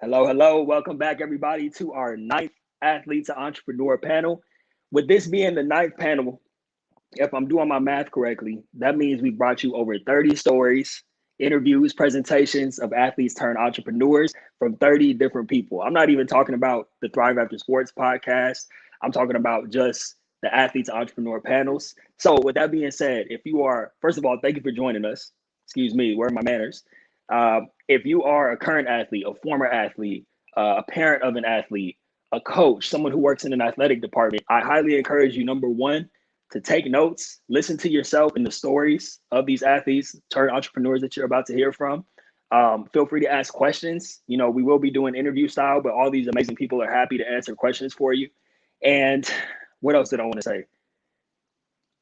Hello, hello. Welcome back, everybody, to our ninth Athlete to Entrepreneur panel. With this being the ninth panel, if I'm doing my math correctly, that means we brought you over 30 stories, interviews, presentations of athletes turned entrepreneurs from 30 different people. I'm not even talking about the Thrive After Sports podcast. I'm talking about just the Athletes Entrepreneur panels. So, with that being said, if you are, first of all, thank you for joining us. Excuse me, where are my manners? If you are a current athlete, a former athlete, a parent of an athlete, a coach, someone who works in an athletic department, I highly encourage you, number one, to take notes, listen to yourself and the stories of these athletes, turned entrepreneurs that you're about to hear from. Feel free to ask questions. You know, we will be doing interview style, but all these amazing people are happy to answer questions for you. And what else did I want to say?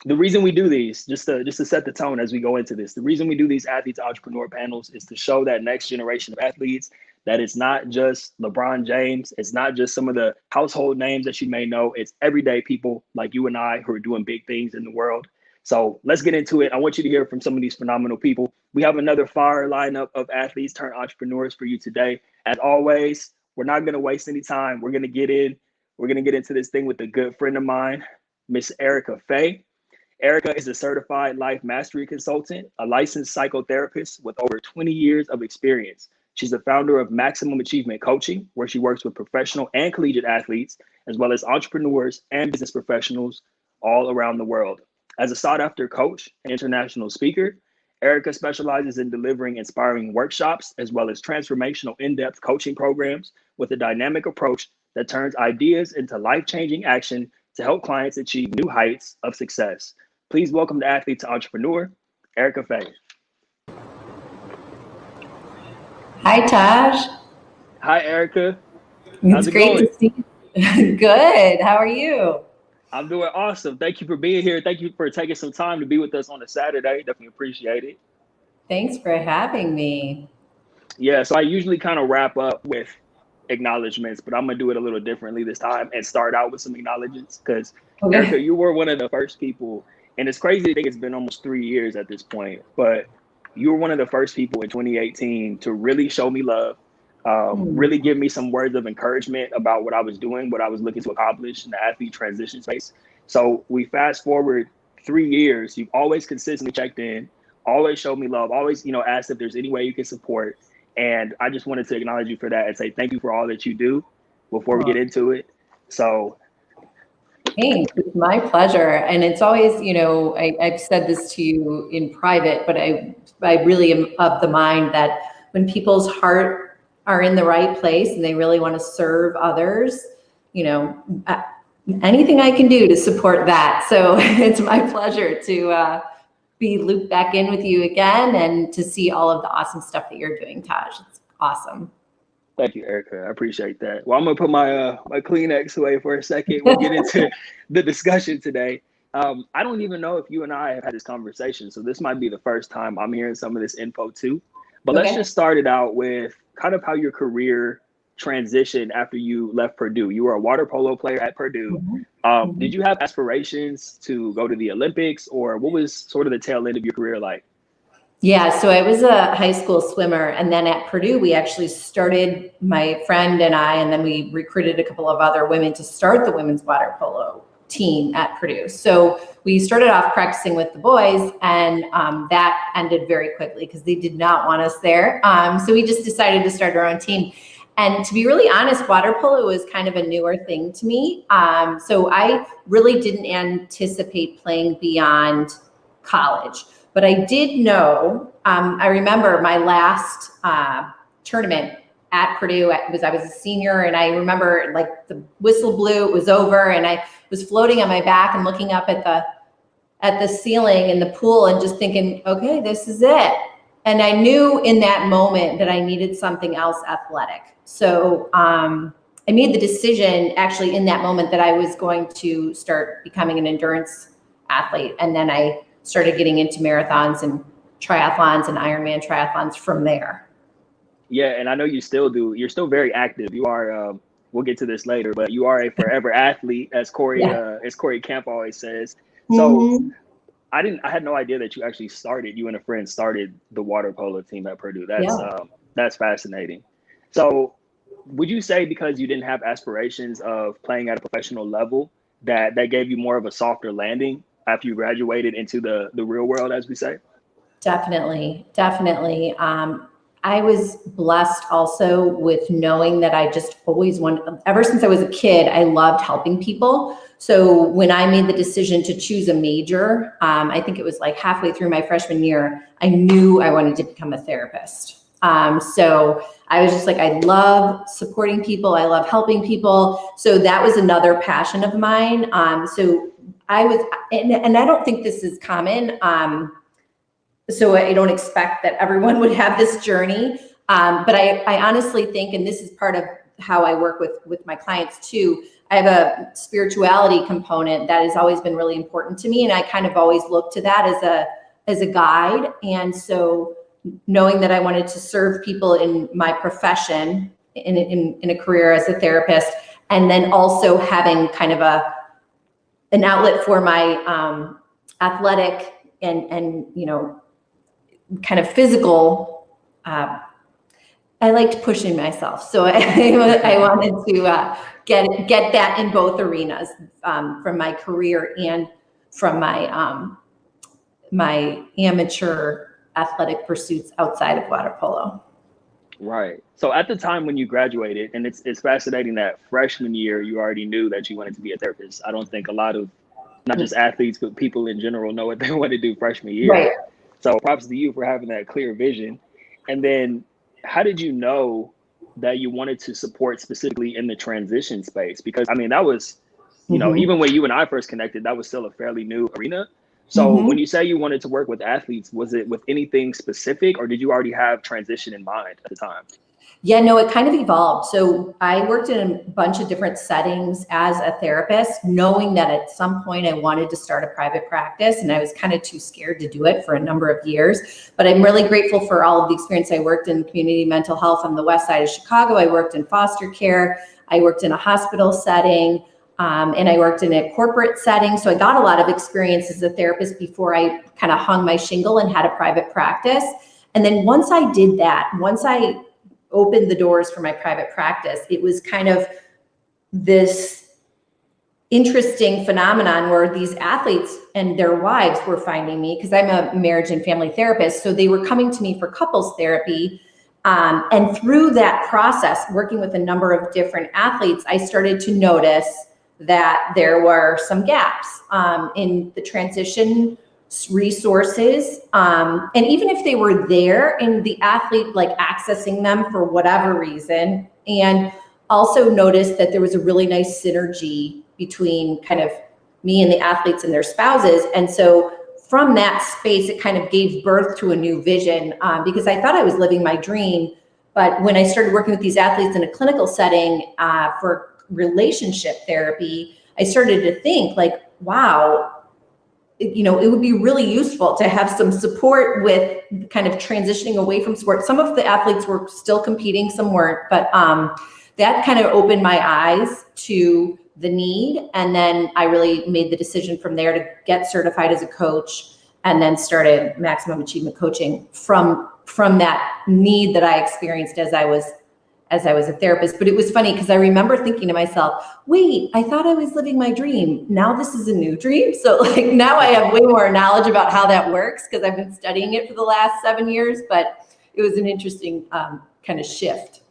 The reason we do these, just to set the tone as we go into this, the reason we do these athletes entrepreneur panels is to show that next generation of athletes that it's not just LeBron James, it's not just some of the household names that you may know, it's everyday people like you and I who are doing big things in the world. So let's get into it. I want you to hear from some of these phenomenal people. We have another fire lineup of athletes turned entrepreneurs for you today. As always, we're not going to waste any time. We're going to get in. We're going to get into this thing with a good friend of mine, Miss Erika Fay. Erika is a certified life mastery consultant, a licensed psychotherapist with over 20 years of experience. She's the founder of Maximum Achievement Coaching, where she works with professional and collegiate athletes, as well as entrepreneurs and business professionals all around the world. As a sought after coach and international speaker, Erika specializes in delivering inspiring workshops, as well as transformational in depth coaching programs with a dynamic approach that turns ideas into life changing action to help clients achieve new heights of success. Please welcome the athlete to entrepreneur, Erika Fay. Hi, Taj. Hi, Erika. It's great to see you. Good. How are you? I'm doing awesome. Thank you for being here. Thank you for taking some time to be with us on a Saturday. Definitely appreciate it. Thanks for having me. Yeah, so I usually kind of wrap up with acknowledgments, but I'm going to do it a little differently this time and start out with some acknowledgments because, Erika, you were one of the first people, and it's crazy to think it's been almost 3 years at this point, but you were one of the first people in 2018 to really show me love, really give me some words of encouragement about what I was doing, what I was looking to accomplish in the athlete transition space. So we fast forward 3 years, you've always consistently checked in, always showed me love, always, asked if there's any way you can support. And I just wanted to acknowledge you for that and say thank you for all that you do before we get into it. So thanks. It's my pleasure. And it's always, I've said this to you in private, but I really am of the mind that when people's heart are in the right place and they really want to serve others, anything I can do to support that. So it's my pleasure to be looped back in with you again and to see all of the awesome stuff that you're doing, Taj. It's awesome. Thank you, Erika. I appreciate that. Well, I'm gonna put my Kleenex away for a second. We'll get into the discussion today. I don't even know if you and I have had this conversation, so this might be the first time I'm hearing some of this info too. But let's just start it out with kind of how your career transitioned after you left Purdue. You were a water polo player at Purdue. Did you have aspirations to go to the Olympics, or what was sort of the tail end of your career like? Yeah, so I was a high school swimmer, and then at Purdue, we actually started, my friend and I, and then we recruited a couple of other women to start the women's water polo team at Purdue. So we started off practicing with the boys, and that ended very quickly because they did not want us there. So we just decided to start our own team. And to be really honest, water polo was kind of a newer thing to me. So I really didn't anticipate playing beyond college. But I did know, I remember my last tournament at Purdue I was a senior, and I remember like the whistle blew, it was over, and I was floating on my back and looking up at the ceiling in the pool and just thinking, okay, this is it. And I knew in that moment that I needed something else athletic. So I made the decision actually in that moment that I was going to start becoming an endurance athlete. And then I started getting into marathons and triathlons and Ironman triathlons from there. Yeah, and I know you still do. You're still very active. You are. We'll get to this later, but you are a forever athlete, as Corey Camp always says. So I had no idea that you actually started. You and a friend started the water polo team at Purdue. That's fascinating. So would you say because you didn't have aspirations of playing at a professional level that gave you more of a softer landing after you graduated into the real world, as we say? Definitely, definitely. I was blessed also with knowing that I just always wanted, ever since I was a kid, I loved helping people. So when I made the decision to choose a major, I think it was like halfway through my freshman year, I knew I wanted to become a therapist. So I was just like, I love supporting people. I love helping people. So that was another passion of mine. So I was, and I don't think this is common. So I don't expect that everyone would have this journey. But I honestly think, and this is part of how I work with my clients too, I have a spirituality component that has always been really important to me. And I kind of always look to that as a guide. And so knowing that I wanted to serve people in my profession, in a career as a therapist, and then also having kind of an outlet for my athletic and kind of physical, I liked pushing myself. So I wanted to get that in both arenas, from my career and from my my amateur athletic pursuits outside of water polo. Right. So at the time when you graduated, and it's fascinating that freshman year, you already knew that you wanted to be a therapist. I don't think a lot of, not just athletes, but people in general know what they want to do freshman year. Right. So props to you for having that clear vision. And then how did you know that you wanted to support specifically in the transition space? Because I mean, that was, even when you and I first connected, that was still a fairly new arena. So when you say you wanted to work with athletes, was it with anything specific, or did you already have transition in mind at the time? Yeah, no, it kind of evolved. So I worked in a bunch of different settings as a therapist, knowing that at some point I wanted to start a private practice, and I was kind of too scared to do it for a number of years. But I'm really grateful for all of the experience. I worked in community mental health on the west side of Chicago. I worked in foster care. I worked in a hospital setting. And I worked in a corporate setting. So I got a lot of experience as a therapist before I kind of hung my shingle and had a private practice. And then once I did that, once I opened the doors for my private practice, it was kind of this interesting phenomenon where these athletes and their wives were finding me, because I'm a marriage and family therapist. So they were coming to me for couples therapy. And through that process, working with a number of different athletes, I started to notice that there were some gaps in the transition resources. And even if they were there and the athlete like accessing them for whatever reason, and also noticed that there was a really nice synergy between kind of me and the athletes and their spouses. And so from that space, it kind of gave birth to a new vision, because I thought I was living my dream. But when I started working with these athletes in a clinical setting for relationship therapy, I started to think like, wow, it would be really useful to have some support with kind of transitioning away from sport. Some of the athletes were still competing, some weren't, but that kind of opened my eyes to the need. And then I really made the decision from there to get certified as a coach, and then started maximum achievement coaching from that need that I experienced as I was a therapist. But it was funny because I remember thinking to myself, wait, I thought I was living my dream. Now this is a new dream. So like now I have way more knowledge about how that works because I've been studying it for the last 7 years, but it was an interesting kind of shift.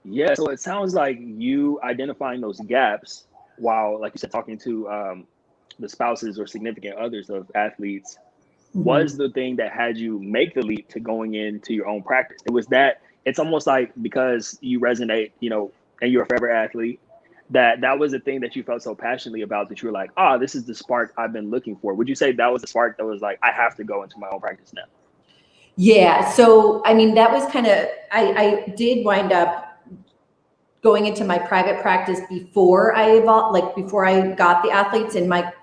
Yeah, so it sounds like you identifying those gaps while, like you said, talking to the spouses or significant others of athletes was the thing that had you make the leap to going into your own practice. It was that. It's almost like because you resonate, and you're a forever athlete, that was the thing that you felt so passionately about, that you were like, this is the spark I've been looking for. Would you say that was the spark that was like, I have to go into my own practice now? Yeah. So, I mean, that was kind of, I did wind up going into my private practice before I evolved, like before I got the athletes in my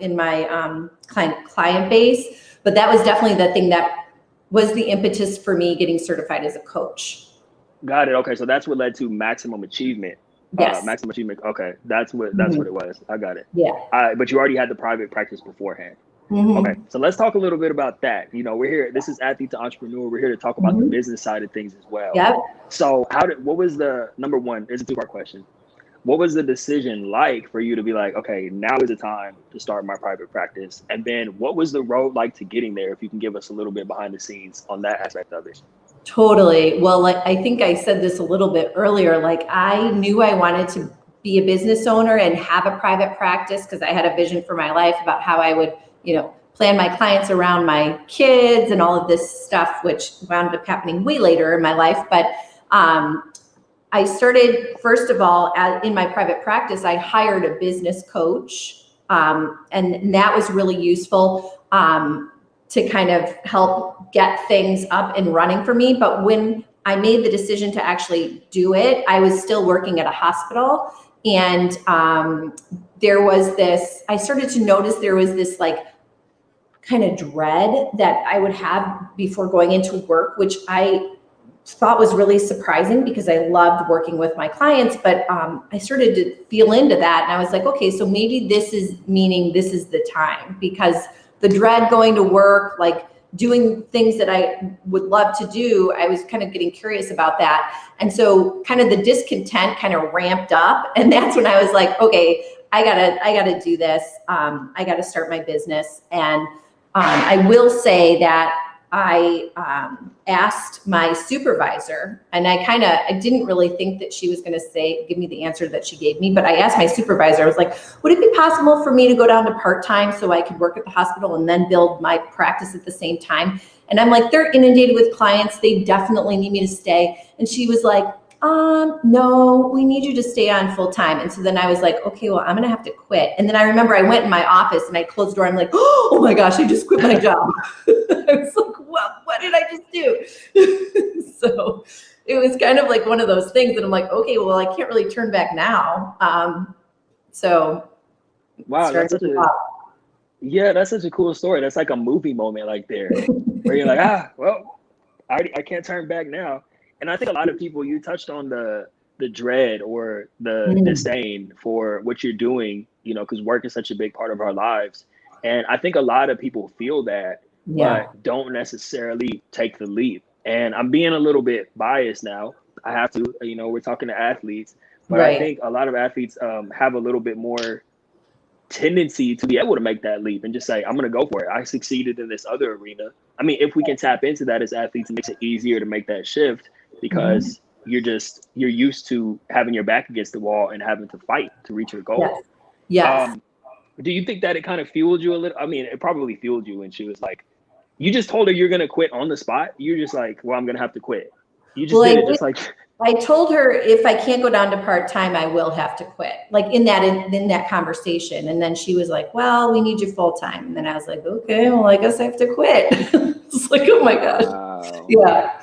client base. But that was definitely the thing that was the impetus for me getting certified as a coach. Got it. Okay, so that's what led to maximum achievement. Yes. Maximum achievement. Okay, that's what it was. I got it. Yeah. But you already had the private practice beforehand. Okay, so let's talk a little bit about that. You know, we're here. This is Athlete to Entrepreneur. We're here to talk about the business side of things as well. Yep. So, what was the number one? It's a two-part question. What was the decision like for you to be like, okay, now is the time to start my private practice? And then what was the road like to getting there? If you can give us a little bit behind the scenes on that aspect of it. Totally. Well, like, I think I said this a little bit earlier, like I knew I wanted to be a business owner and have a private practice because I had a vision for my life about how I would, plan my clients around my kids and all of this stuff, which wound up happening way later in my life. But I started, first of all, in my private practice, I hired a business coach, and that was really useful to kind of help get things up and running for me. But when I made the decision to actually do it, I was still working at a hospital. And I started to notice there was this like kind of dread that I would have before going into work, which I thought was really surprising because I loved working with my clients, but I started to feel into that. And I was like, okay, so maybe this is the time, because the dread going to work, like doing things that I would love to do, I was kind of getting curious about that. And so kind of the discontent kind of ramped up. And that's when I was like, okay, I gotta do this. I gotta start my business. And I will say that I asked my supervisor, and I didn't really think that she was going to give me the answer that she gave me, but I asked my supervisor, I was like, would it be possible for me to go down to part-time so I could work at the hospital and then build my practice at the same time? And I'm like, they're inundated with clients. They definitely need me to stay. And she was like, no, we need you to stay on full time. And so then I was like, okay, well, I'm going to have to quit. And then I remember I went in my office and I closed the door. I'm like, oh my gosh, I just quit my job. I was like, what did I just do? So it was kind of like one of those things that I'm like, okay, well, I can't really turn back now. Wow, that's such a cool story. That's like a movie moment like there where you're like, well, I can't turn back now. And I think a lot of people, you touched on the dread or the disdain for what you're doing, because work is such a big part of our lives. And I think a lot of people feel that, but don't necessarily take the leap. And I'm being a little bit biased now. I have to, we're talking to athletes, but I think a lot of athletes have a little bit more tendency to be able to make that leap and just say, I'm going to go for it. I succeeded in this other arena. I mean, if we can tap into that as athletes, it makes it easier to make that shift, because you're used to having your back against the wall and having to fight to reach your goal. Yes. Do you think that it kind of fueled you a little? I mean, it probably fueled you when she was like, you just told her you're going to quit on the spot. You're just like, well, I'm going to have to quit. You just did it just like. I told her if I can't go down to part-time, I will have to quit, like in that conversation. And then she was like, well, we need you full-time. And then I was like, okay, well, I guess I have to quit. It's like, oh my gosh. Wow. Yeah.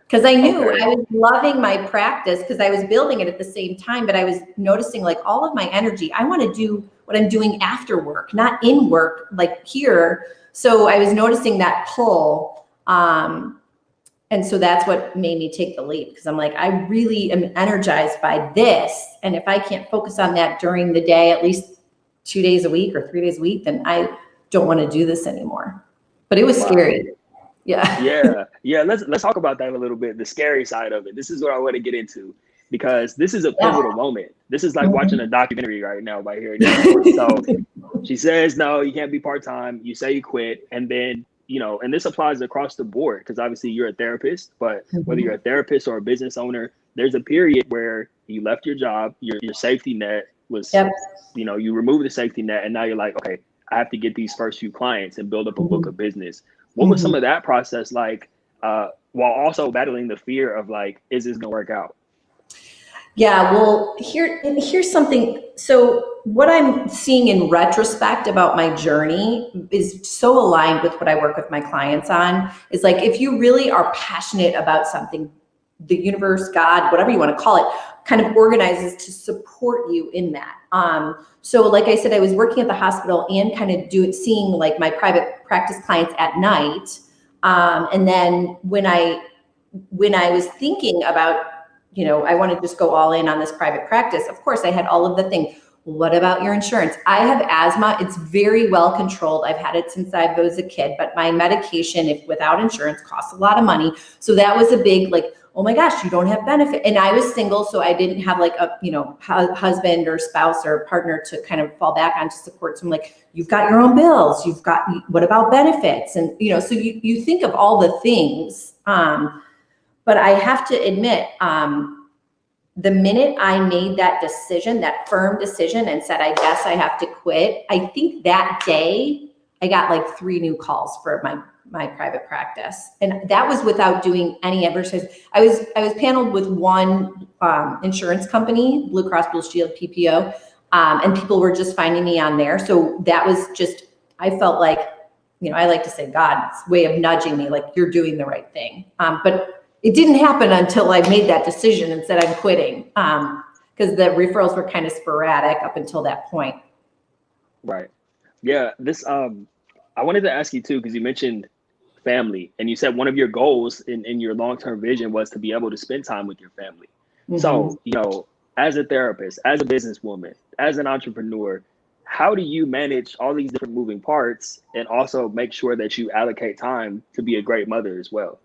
Because I knew I was loving my practice because I was building it at the same time, but I was noticing like all of my energy. I want to do what I'm doing after work, not in work, like here. So I was noticing that pull. And so that's what made me take the leap, because I'm like, I really am energized by this. And if I can't focus on that during the day, at least 2 days a week or 3 days a week, then I don't want to do this anymore. But it was scary. Yeah. Let's talk about that a little bit. The scary side of it. This is what I want to get into, because this is a pivotal moment. This is like watching a documentary right now by hearing that. So she says, no, you can't be part-time. You say you quit. And then, and this applies across the board, because obviously you're a therapist, but whether you're a therapist or a business owner, there's a period where you left your job, your safety net was, you removed the safety net, and now you're like, okay, I have to get these first few clients and build up a book of business. What was some of that process like, while also battling the fear of like, is this gonna work out? Yeah, well, here's something. So what I'm seeing in retrospect about my journey is so aligned with what I work with my clients on. Is like, if you really are passionate about something, the universe, God, whatever you want to call it, kind of organizes to support you in that. So like I said, I was working at the hospital and kind of seeing like my private practice clients at night. And then when I was thinking about, I want to just go all in on this private practice, of course I had all of the things. what about your insurance? I have asthma. It's very well controlled. I've had it since I was a kid, but my medication, if without insurance, costs a lot of money. So that was a big, like, oh my gosh, you don't have benefit. And I was single, so I didn't have like a, husband or spouse or partner to kind of fall back on to support. So I'm like, you've got your own bills. What about benefits? And, so you think of all the things. But I have to admit, the minute I made that decision, that firm decision, and said, I guess I have to quit, I think that day I got like 3 new calls for my private practice. And that was without doing any advertising. I was paneled with one insurance company, Blue Cross Blue Shield PPO, and people were just finding me on there. So that was just, I felt like, I like to say God's way of nudging me, like, you're doing the right thing. But it didn't happen until I made that decision and said I'm quitting, because the referrals were kind of sporadic up until that point. Right. Yeah. This, I wanted to ask you too, because you mentioned family, and you said one of your goals in your long-term vision was to be able to spend time with your family. Mm-hmm. So, as a therapist, as a businesswoman, as an entrepreneur, how do you manage all these different moving parts and also make sure that you allocate time to be a great mother as well?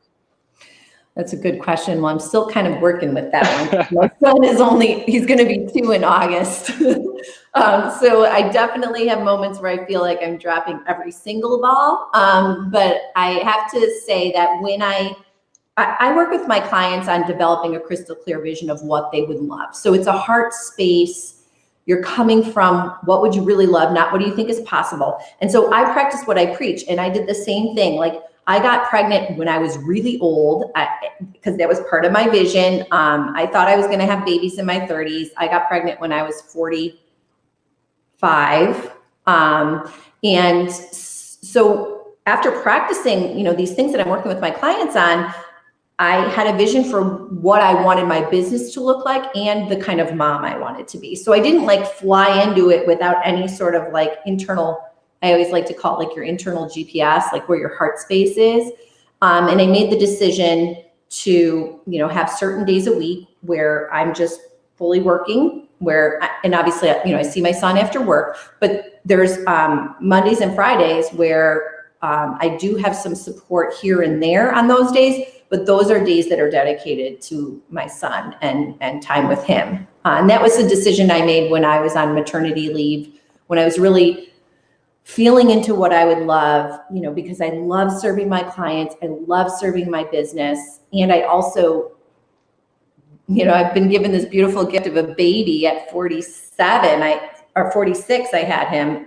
That's a good question. Well, I'm still kind of working with that one. My son he's going to be 2 in August. So I definitely have moments where I feel like I'm dropping every single ball. But I have to say that when I work with my clients on developing a crystal clear vision of what they would love. So it's a heart space. You're coming from what would you really love, not what do you think is possible. And so I practice what I preach. And I did the same thing. Like, I got pregnant when I was really old because that was part of my vision. I thought I was going to have babies in my 30s. I got pregnant when I was 45. And so after practicing, these things that I'm working with my clients on, I had a vision for what I wanted my business to look like and the kind of mom I wanted to be. So I didn't like fly into it without any sort of like internal, I always like to call it like your internal GPS, like where your heart space is. And I made the decision to, have certain days a week where I'm just fully working, and obviously, I see my son after work, but there's Mondays and Fridays where I do have some support here and there on those days, but those are days that are dedicated to my son and time with him. And that was a decision I made when I was on maternity leave, when I was really feeling into what I would love, because I love serving my clients. I love serving my business. And I also, I've been given this beautiful gift of a baby at 47, or 46, I had him.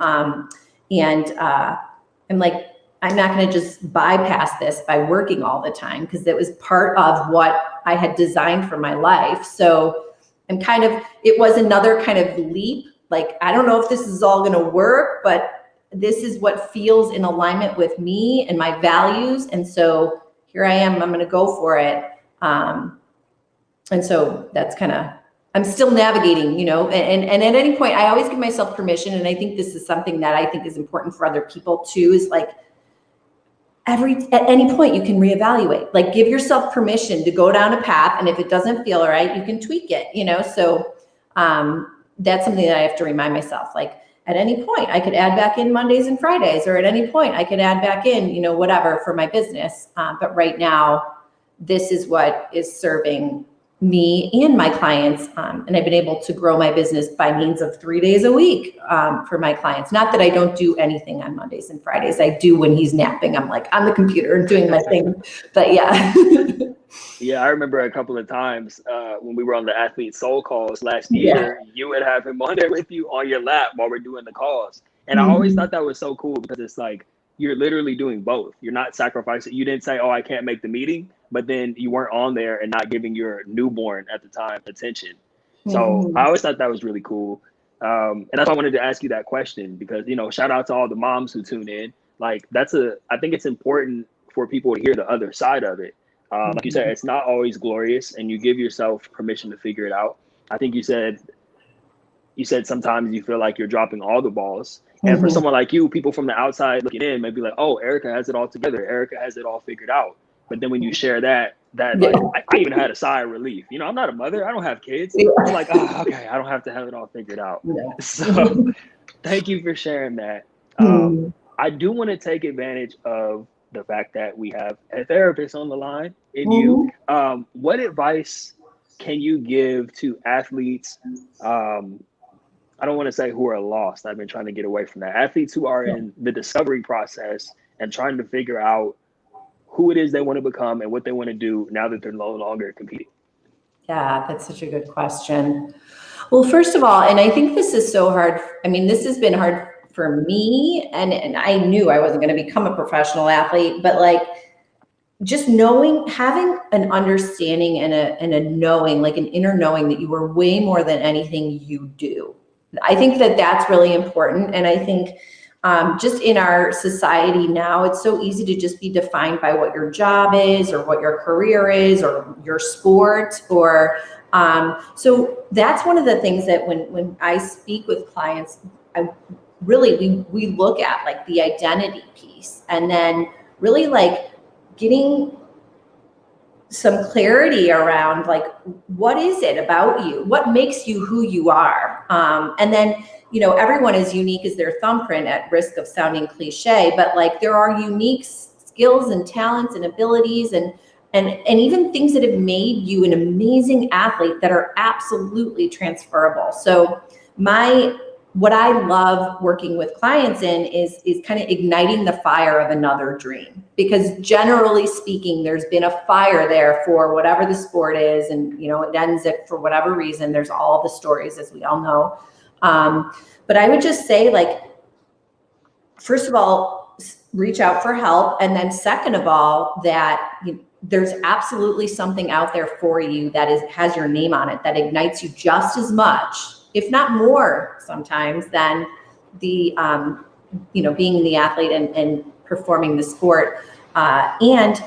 And I'm like, I'm not going to just bypass this by working all the time, because it was part of what I had designed for my life. So it was another kind of leap. Like, I don't know if this is all going to work, but this is what feels in alignment with me and my values. And so here I am, I'm going to go for it. And so that's I'm still navigating, and at any point I always give myself permission. And I think this is something that I think is important for other people too, is like at any point you can reevaluate, like give yourself permission to go down a path. And if it doesn't feel right, you can tweak it, so that's something that I have to remind myself, like, at any point I could add back in Mondays and Fridays, or at any point I could add back in, whatever for my business. But right now, this is what is serving me and my clients. And I've been able to grow my business by means of 3 days a week for my clients. Not that I don't do anything on Mondays and Fridays. I do when he's napping. I'm like on the computer and doing my thing. But yeah. Yeah, I remember a couple of times when we were on the Athlete Soul calls last year, you would have him on there with you on your lap while we're doing the calls. And I always thought that was so cool, because it's like, you're literally doing both. You're not sacrificing. You didn't say, oh, I can't make the meeting, but then you weren't on there and not giving your newborn at the time attention. So I always thought that was really cool. And that's why I wanted to ask you that question, because, shout out to all the moms who tune in. Like, I think it's important for people to hear the other side of it. Like you said, it's not always glorious, and you give yourself permission to figure it out. I think you said sometimes you feel like you're dropping all the balls. And for someone like you, people from the outside looking in may be like, oh, Erika has it all together. Erika has it all figured out. But then when you share that, that like I even had a sigh of relief. You know, I'm not a mother. I don't have kids. I'm like, oh, okay, I don't have to have it all figured out. Yeah. So thank you for sharing that. I do want to take advantage of the fact that we have a therapist on the line in you. What advice can you give to athletes? I don't want to say who are lost. I've been trying to get away from that. Athletes who are in the discovery process and trying to figure out who it is they want to become and what they want to do now that they're no longer competing. Yeah, that's such a good question. Well, first of all, and I think this is so hard. I mean, this has been hard for me, and I knew I wasn't going to become a professional athlete, but like just knowing, having an understanding and a knowing, like an inner knowing that you are way more than anything you do. I think that that's really important. And I think just in our society now, it's so easy to just be defined by what your job is or what your career is or your sport or so that's one of the things that when I speak with clients, we look at like the identity piece and then really like getting some clarity around like, what is it about you? What makes you who you are? And then, you know, everyone is unique as their thumbprint, at risk of sounding cliche, but like there are unique skills and talents and abilities and even things that have made you an amazing athlete that are absolutely transferable. So what I love working with clients in is kind of igniting the fire of another dream, because generally speaking, there's been a fire there for whatever the sport is. And, you know, it ends it for whatever reason. There's all the stories, as we all know. But I would just say, like, first of all, reach out for help. And then second of all, that there's absolutely something out there for you that has your name on it, that ignites you just as much, if not more sometimes, than the, being the athlete and performing the sport. And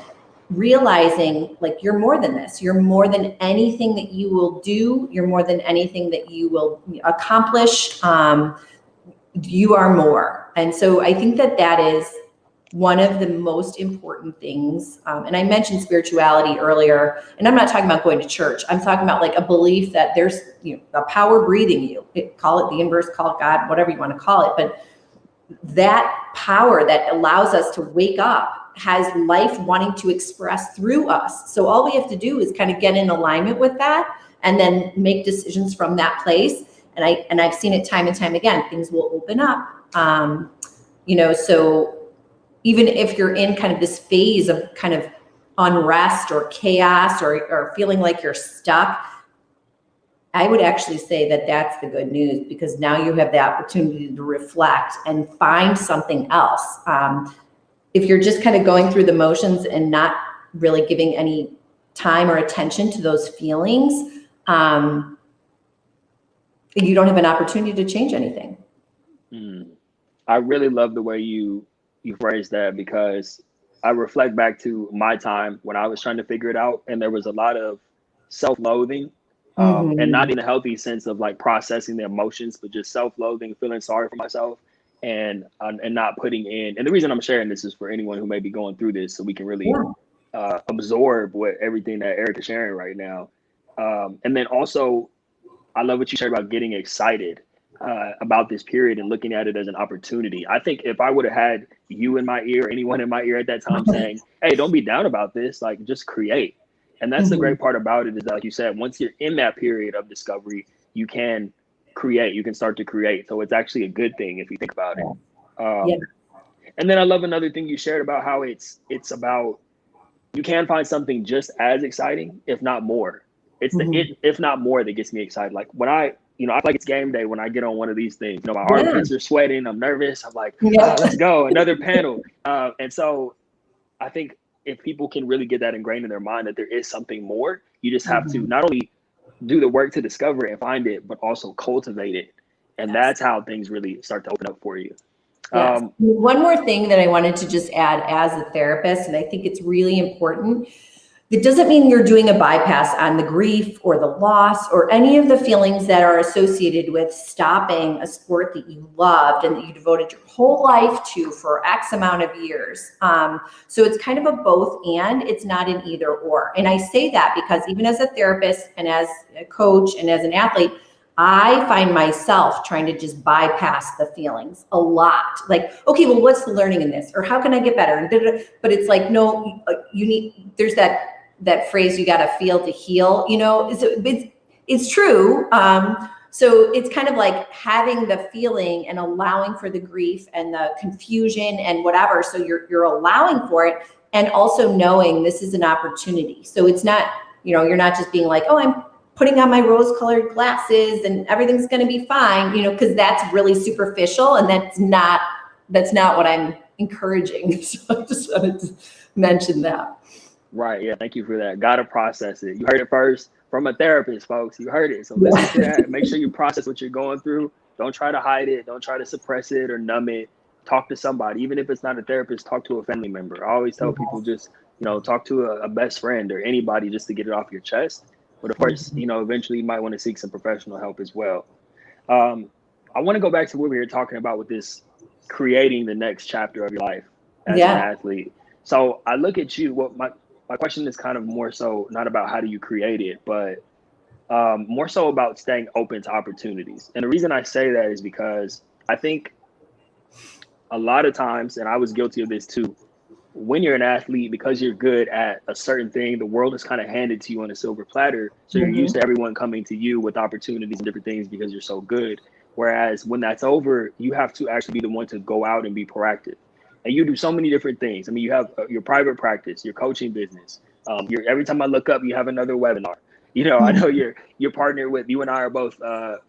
realizing like you're more than this. You're more than anything that you will do. You're more than anything that you will accomplish. You are more. And so I think that is one of the most important things. And I mentioned spirituality earlier, and I'm not talking about going to church. I'm talking about like a belief that there's a power breathing you. Call it the universe, call it God, whatever you want to call it. But that power that allows us to wake up has life wanting to express through us. So all we have to do is kind of get in alignment with that and then make decisions from that place. And I've seen it time and time again, things will open up. So even if you're in kind of this phase of kind of unrest or chaos or feeling like you're stuck, I would actually say that that's the good news, because now you have the opportunity to reflect and find something else. If you're just kind of going through the motions and not really giving any time or attention to those feelings, you don't have an opportunity to change anything. I really love the way you phrased that, because I reflect back to my time when I was trying to figure it out, and there was a lot of self-loathing, and not in a healthy sense of like processing the emotions, but just self-loathing, feeling sorry for myself, and not putting in. And the reason I'm sharing this is for anyone who may be going through this, so we can really absorb everything that Erika's sharing right now. And then also, I love what you shared about getting excited about this period and looking at it as an opportunity. I think if I would have had you in my ear, anyone in my ear at that time saying, hey, don't be down about this, like just create. And that's the great part about it, is that, like you said, once you're in that period of discovery, you can create, you can start to create. So it's actually a good thing if you think about it. And then I love another thing you shared about how it's about, you can find something just as exciting, if not more. It's the if not more that gets me excited. Like when I feel like it's game day when I get on one of these things. My armpits are sweating. I'm nervous. I'm like, let's go, another panel. And so I think if people can really get that ingrained in their mind that there is something more, you just have to not only do the work to discover it and find it, but also cultivate it. And that's how things really start to open up for you. One more thing that I wanted to just add as a therapist, and I think it's really important. It doesn't mean you're doing a bypass on the grief or the loss or any of the feelings that are associated with stopping a sport that you loved and that you devoted your whole life to for X amount of years. So it's kind of a both and, it's not an either or. And I say that because even as a therapist and as a coach and as an athlete, I find myself trying to just bypass the feelings a lot. Like, okay, well, what's the learning in this? Or how can I get better? But it's like, no, there's that phrase, you got to feel to heal, it's true. So it's kind of like having the feeling and allowing for the grief and the confusion and whatever. So you're allowing for it and also knowing this is an opportunity. So it's not, you're not just being like, oh, I'm putting on my rose-colored glasses and everything's going to be fine, because that's really superficial and that's not what I'm encouraging. So I just wanted to mention that. Right. Yeah. Thank you for that. Got to process it. You heard it first from a therapist, folks. You heard it. So listen to that. Make sure you process what you're going through. Don't try to hide it. Don't try to suppress it or numb it. Talk to somebody. Even if it's not a therapist, talk to a family member. I always tell people just, talk to a best friend or anybody just to get it off your chest. But of course, eventually you might want to seek some professional help as well. I want to go back to what we were talking about with this creating the next chapter of your life as an athlete. So I look at you, my question is kind of more so not about how do you create it, but more so about staying open to opportunities. And the reason I say that is because I think a lot of times, and I was guilty of this too, when you're an athlete, because you're good at a certain thing, the world is kind of handed to you on a silver platter. So you're used to everyone coming to you with opportunities and different things because you're so good. Whereas when that's over, you have to actually be the one to go out and be proactive. And you do so many different things. I mean, you have your private practice, your coaching business. Every time I look up, you have another webinar. I know you're partnered with, you and I are both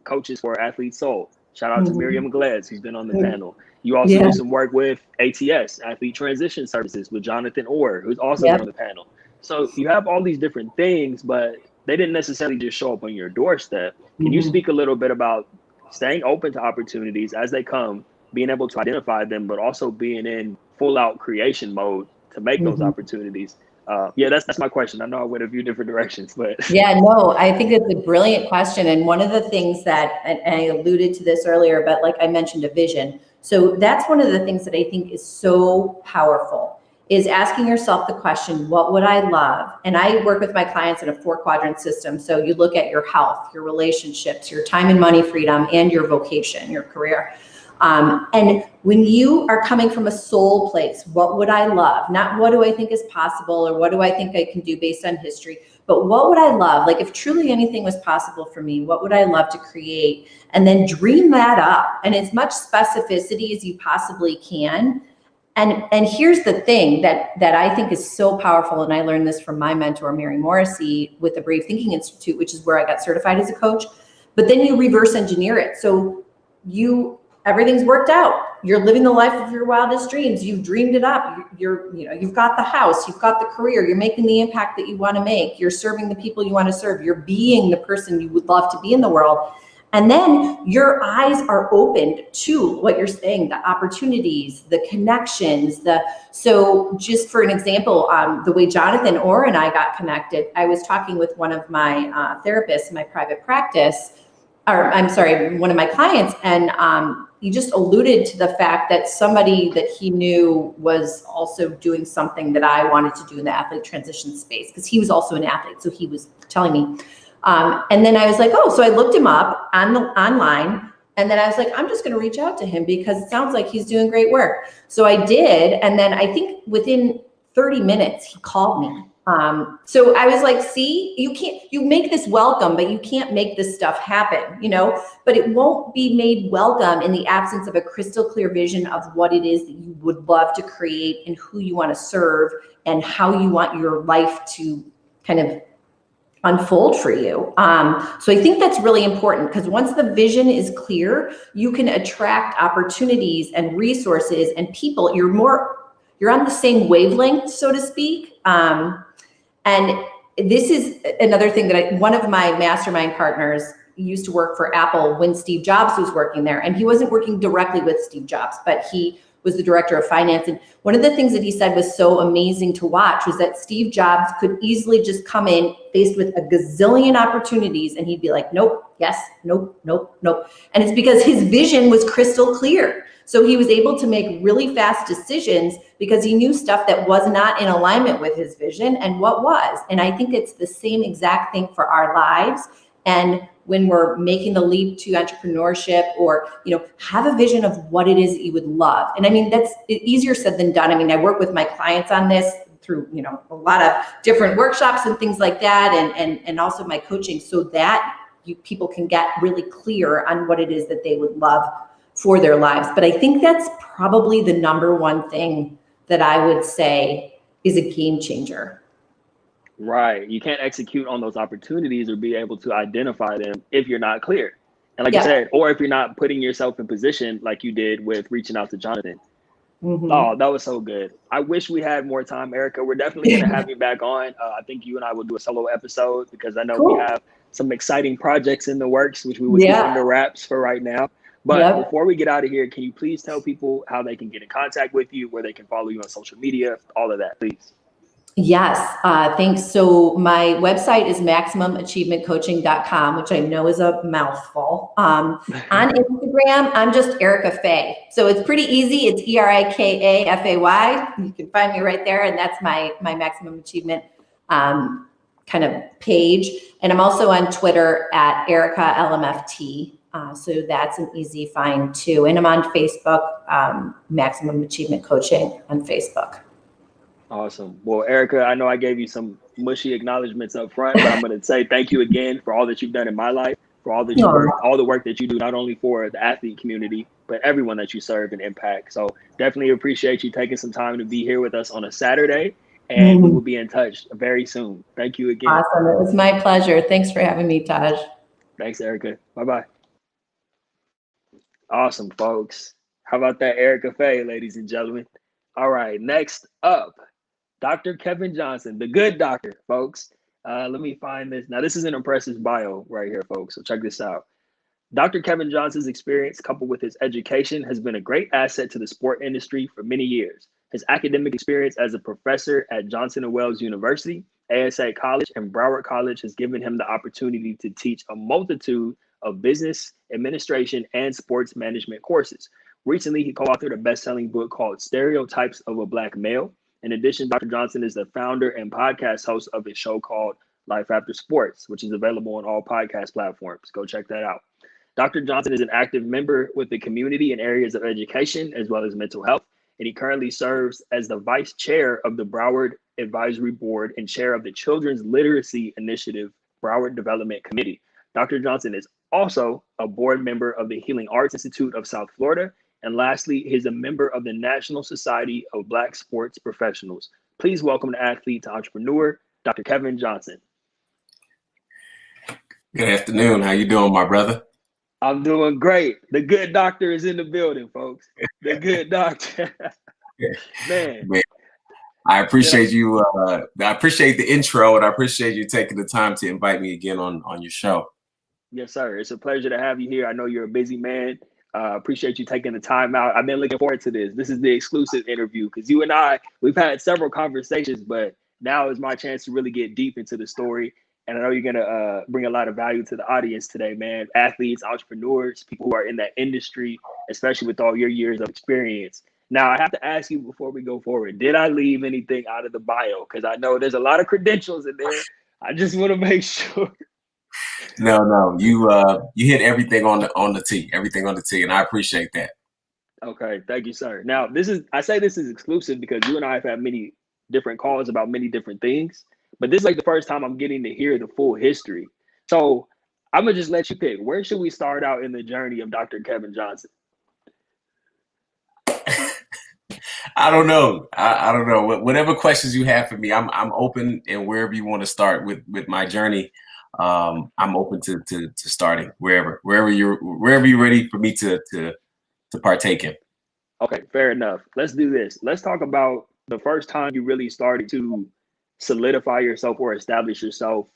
coaches for Athlete Soul. Shout out to Miriam Glez, who's been on the panel. You also do some work with ATS, Athlete Transition Services, with Jonathan Orr, who's also on the panel. So you have all these different things, but they didn't necessarily just show up on your doorstep. Can you speak a little bit about staying open to opportunities as they come, being able to identify them, but also being in full out creation mode to make those opportunities? That's my question. I know I went a few different directions, but I think it's a brilliant question. And one of the things that, and I alluded to this earlier, but like I mentioned, a vision. So that's one of the things that I think is so powerful, is asking yourself the question, what would I love? And I work with my clients in a 4-quadrant system. So you look at your health, your relationships, your time and money freedom, and your vocation, your career. And when you are coming from a soul place, what would I love? Not what do I think is possible or what do I think I can do based on history, but what would I love? Like if truly anything was possible for me, what would I love to create? And then dream that up and as much specificity as you possibly can. And here's the thing that I think is so powerful. And I learned this from my mentor, Mary Morrissey, with the Brave Thinking Institute, which is where I got certified as a coach. But then you reverse engineer it. So everything's worked out. You're living the life of your wildest dreams. You've dreamed it up. You've got the house, you've got the career, you're making the impact that you want to make. You're serving the people you want to serve. You're being the person you would love to be in the world. And then your eyes are opened to what you're saying, the opportunities, the connections, so just for an example, the way Jonathan Orr and I got connected, I was talking with one of my therapists in my private practice, one of my clients, and he just alluded to the fact that somebody that he knew was also doing something that I wanted to do in the athlete transition space, because he was also an athlete. So he was telling me. And then I was like, so I looked him up online. And then I was like, I'm just going to reach out to him because it sounds like he's doing great work. So I did. And then I think within 30 minutes, he called me. So I was like, see, you make this welcome, but you can't make this stuff happen, but it won't be made welcome in the absence of a crystal clear vision of what it is that you would love to create and who you want to serve and how you want your life to kind of unfold for you. So I think that's really important, because once the vision is clear, you can attract opportunities and resources and people. You're on the same wavelength, so to speak. And this is another thing that one of my mastermind partners used to work for Apple when Steve Jobs was working there. And he wasn't working directly with Steve Jobs, but he was the director of finance. And one of the things that he said was so amazing to watch was that Steve Jobs could easily just come in faced with a gazillion opportunities and he'd be like, nope, yes, nope, nope, nope. And it's because his vision was crystal clear. So he was able to make really fast decisions because he knew stuff that was not in alignment with his vision and what was. And I think it's the same exact thing for our lives. And when we're making the leap to entrepreneurship, or, have a vision of what it is that you would love. And I mean, that's easier said than done. I mean, I work with my clients on this through, a lot of different workshops and things like that. And also my coaching, so that people can get really clear on what it is that they would love for their lives. But I think that's probably the number one thing that I would say is a game changer. Right. You can't execute on those opportunities or be able to identify them if you're not clear. And like you said, or if you're not putting yourself in position like you did with reaching out to Jonathan. Mm-hmm. Oh, that was so good. I wish we had more time, Erika. We're definitely going to have you back on. I think you and I will do a solo episode because I know we have some exciting projects in the works, which we will keep under wraps for right now. But before we get out of here, can you please tell people how they can get in contact with you, where they can follow you on social media, all of that, please? Yes, thanks. So my website is maximumachievementcoaching.com, which I know is a mouthful. On Instagram, I'm just Erika Fay. So it's pretty easy. It's ErikaFay. You can find me right there. And that's my Maximum Achievement kind of page. And I'm also on Twitter at Erika LMFT. So that's an easy find too. And I'm on Facebook, Maximum Achievement Coaching on Facebook. Awesome. Well, Erika, I know I gave you some mushy acknowledgments up front, but I'm going to say thank you again for all that you've done in my life, for all the work that you do, not only for the athlete community, but everyone that you serve and impact. So definitely appreciate you taking some time to be here with us on a Saturday, and we will be in touch very soon. Thank you again. Awesome. It was my pleasure. Thanks for having me, Taj. Thanks, Erika. Bye-bye. Awesome, folks. How about that, Erika Fay, ladies and gentlemen? All right, next up, Dr. Kevin Johnson, the good doctor, folks. Let me find this. Now, this is an impressive bio right here, folks. So check this out. Dr. Kevin Johnson's experience, coupled with his education, has been a great asset to the sport industry for many years. His academic experience as a professor at Johnson & Wales University, ASA College, and Broward College has given him the opportunity to teach a multitude of business, administration, and sports management courses. Recently, he co-authored a best-selling book called Stereotypes of a Black Male. In addition, Dr. Johnson is the founder and podcast host of a show called Life After Sports, which is available on all podcast platforms. Go check that out. Dr. Johnson is an active member with the community in areas of education as well as mental health, and he currently serves as the vice chair of the Broward Advisory Board and chair of the Children's Literacy Initiative Broward Development Committee. Dr. Johnson is also a board member of the Healing Arts Institute of South Florida. And lastly, he's a member of the National Society of Black Sports Professionals. Please welcome the athlete to Entrepreneur, Dr. Kevin Johnson. Good afternoon. How you doing, my brother? I'm doing great. The good doctor is in the building, folks. The good doctor. Man. I appreciate you. I appreciate the intro, and I appreciate you taking the time to invite me again on your show. Yes, sir. It's a pleasure to have you here. I know you're a busy man. Appreciate you taking the time out. I've been looking forward to this. This is the exclusive interview because you and we've had several conversations, but now is my chance to really get deep into the story. And I know you're going to bring a lot of value to the audience today, man. Athletes, entrepreneurs, people who are in that industry, especially with all your years of experience. Now, I have to ask you before we go forward, did I leave anything out of the bio? Because I know there's a lot of credentials in there. I just want to make sure. No, you hit everything on the T, and I appreciate that. Okay, thank you, sir. Now, I say this is exclusive because you and I have had many different calls about many different things, but this is like the first time I'm getting to hear the full history. So I'm gonna just let you pick. Where should we start out in the journey of Dr. Kevin Johnson? I don't know. I don't know. Whatever questions you have for me, I'm open, and wherever you want to start with my journey. I'm open to starting wherever you're ready for me to partake in. Okay, fair enough. Let's do this. Let's talk about the first time you really started to solidify yourself or establish yourself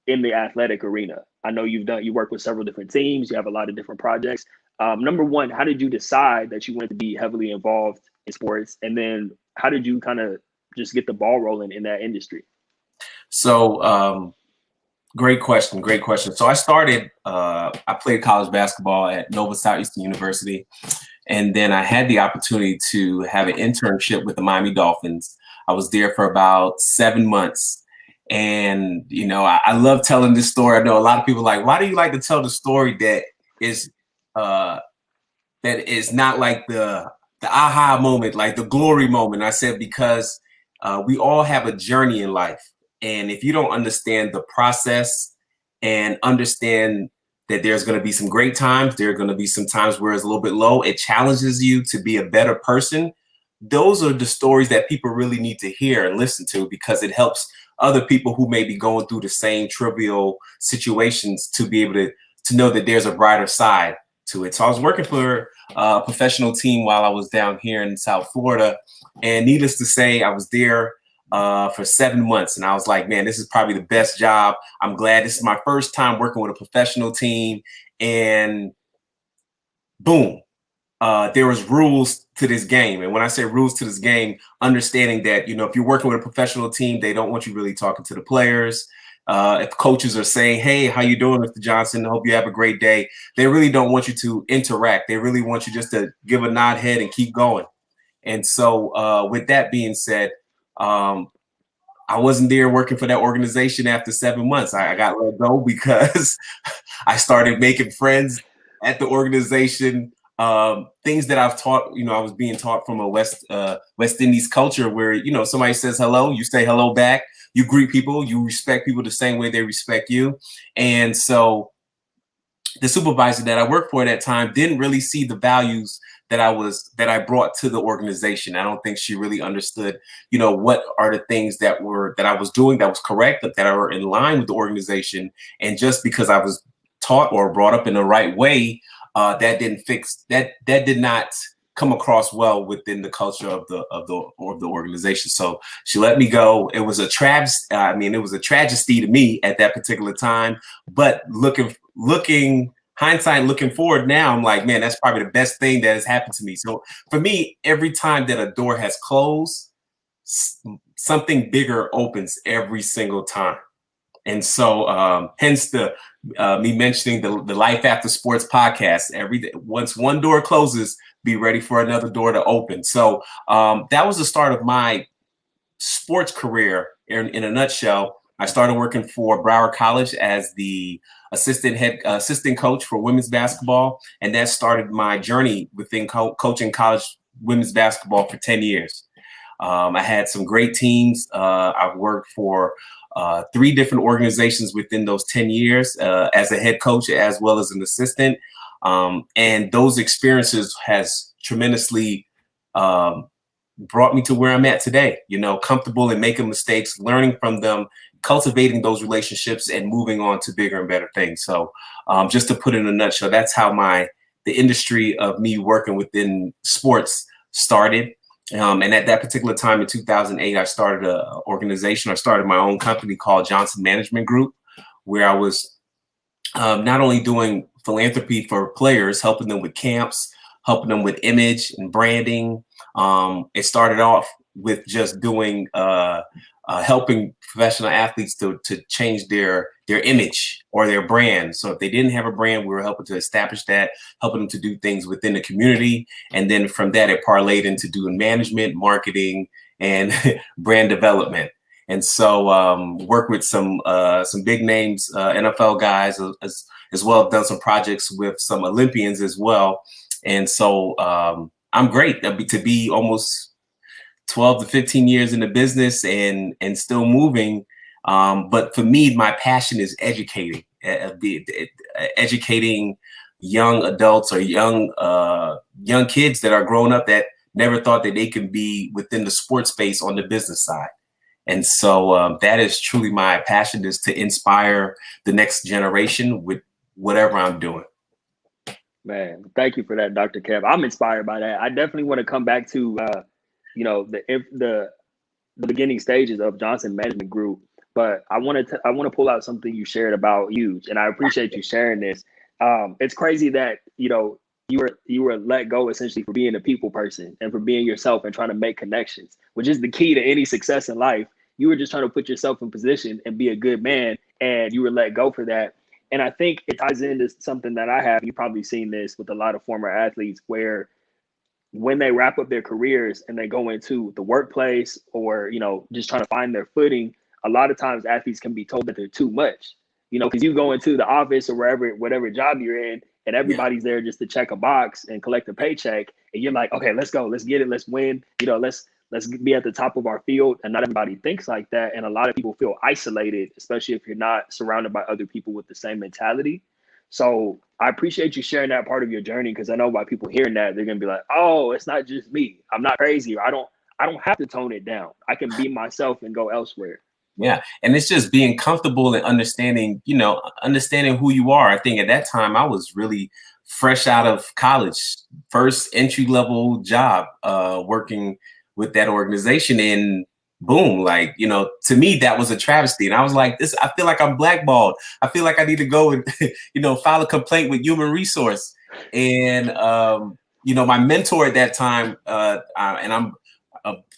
in the athletic arena. I know you work with several different teams. You have a lot of different projects. Number one, how did you decide that you wanted to be heavily involved in sports? And then how did you kind of just get the ball rolling in that industry? So, great question. Great question. So I played college basketball at Nova Southeastern University. And then I had the opportunity to have an internship with the Miami Dolphins. I was there for about 7 months. And, I love telling this story. I know a lot of people are like, why do you like to tell the story is uh, that is not like the aha moment, like the glory moment? I said, because we all have a journey in life. And if you don't understand the process and understand that there's going to be some great times, there are going to be some times where it's a little bit low, it challenges you to be a better person. Those are the stories that people really need to hear and listen to, because it helps other people who may be going through the same trivial situations to be able to know that there's a brighter side to it. So I was working for a professional team while I was down here in South Florida. And needless to say, I was there for 7 months. And I was like, man, this is probably the best job. I'm glad this is my first time working with a professional team. And boom, there was rules to this game. And when I say rules to this game, understanding that, if you're working with a professional team, they don't want you really talking to the players. If coaches are saying, hey, how you doing, Mr. Johnson? I hope you have a great day. They really don't want you to interact. They really want you just to give a nod head and keep going. And so with that being said, I wasn't there working for that organization after 7 months. I got let go because I started making friends at the organization. Things that I've taught, I was being taught from a West Indies culture where, somebody says hello, you say hello back, you greet people, you respect people the same way they respect you. And so the supervisor that I worked for at that time didn't really see the values that I brought to the organization. I don't think she really understood, what are the things that I was doing that was correct, that are in line with the organization. And just because I was taught or brought up in the right way, that did not come across well within the culture of the organization. So she let me go. It was a it was a tragedy to me at that particular time. But hindsight, looking forward now, I'm like, man, that's probably the best thing that has happened to me. So for me, every time that a door has closed, something bigger opens every single time. And so hence me mentioning the Life After Sports podcast. Once one door closes, be ready for another door to open. So that was the start of my sports career in a nutshell. I started working for Broward College as the assistant coach for women's basketball. And that started my journey within coaching college women's basketball for 10 years. I had some great teams. I've worked for 3 different organizations within those 10 years as a head coach as well as an assistant. And those experiences has tremendously brought me to where I'm at today, comfortable in making mistakes, learning from them, cultivating those relationships and moving on to bigger and better things. So just to put it in a nutshell, that's how the industry of me working within sports started. And at that particular time in 2008, I started an organization. I started my own company called Johnson Management Group, where I was not only doing philanthropy for players, helping them with camps, helping them with image and branding. It started off with just doing helping professional athletes to change their image or their brand. So if they didn't have a brand, we were helping to establish that, helping them to do things within the community. And then from that, it parlayed into doing management, marketing, and brand development. And so work with some big names, NFL guys as well. I've done some projects with some Olympians as well. And so I'm great to be almost 12 to 15 years in the business and still moving. But for me, my passion is educating young adults or young kids that are growing up that never thought that they could be within the sports space on the business side. And so that is truly my passion, is to inspire the next generation with whatever I'm doing. Man, thank you for that, Dr. Kev. I'm inspired by that. I definitely want to come back to the beginning stages of Johnson Management Group, but I want to pull out something you shared about Huge, and I appreciate you sharing this. It's crazy that you were let go essentially for being a people person and for being yourself and trying to make connections, which is the key to any success in life. You were just trying to put yourself in position and be a good man, and you were let go for that. And I think it ties into something that I have. You've probably seen this with a lot of former athletes, where when they wrap up their careers and they go into the workplace, or just trying to find their footing, a lot of times athletes can be told that they're too much, because you go into the office or whatever job you're in, and everybody's there just to check a box and collect a paycheck, and you're like, okay, let's go, let's get it, let's win, let's be at the top of our field. And not everybody thinks like that, and a lot of people feel isolated, especially if you're not surrounded by other people with the same mentality. So I appreciate you sharing that part of your journey, because I know by people hearing that, they're gonna be like, oh, it's not just me. I'm not crazy, or I don't have to tone it down. I can be myself and go elsewhere. Yeah. And it's just being comfortable and understanding who you are. I think at that time I was really fresh out of college, first entry level job, working with that organization, and boom, like, to me, that was a travesty. And I was like, I feel like I'm blackballed. I feel like I need to go and, file a complaint with human resource. And, my mentor at that time, and I'm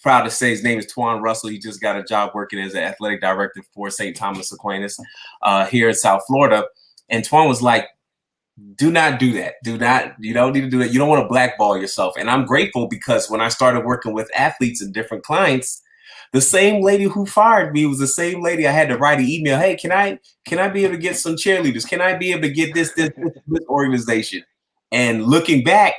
proud to say his name is Twan Russell. He just got a job working as an athletic director for St. Thomas Aquinas here in South Florida. And Twan was like, do not do that. You don't need to do that. You don't want to blackball yourself. And I'm grateful, because when I started working with athletes and different clients, the same lady who fired me was the same lady I had to write an email. Hey, can I be able to get some cheerleaders? Can I be able to get this organization? And looking back,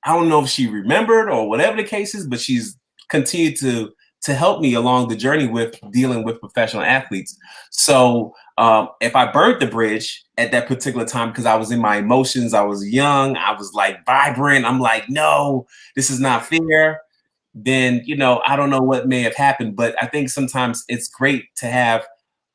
I don't know if she remembered or whatever the case is, but she's continued to help me along the journey with dealing with professional athletes. So if I burned the bridge at that particular time because I was in my emotions, I was young, I was like vibrant, I'm like, no, this is not fair, then, I don't know what may have happened. But I think sometimes it's great to have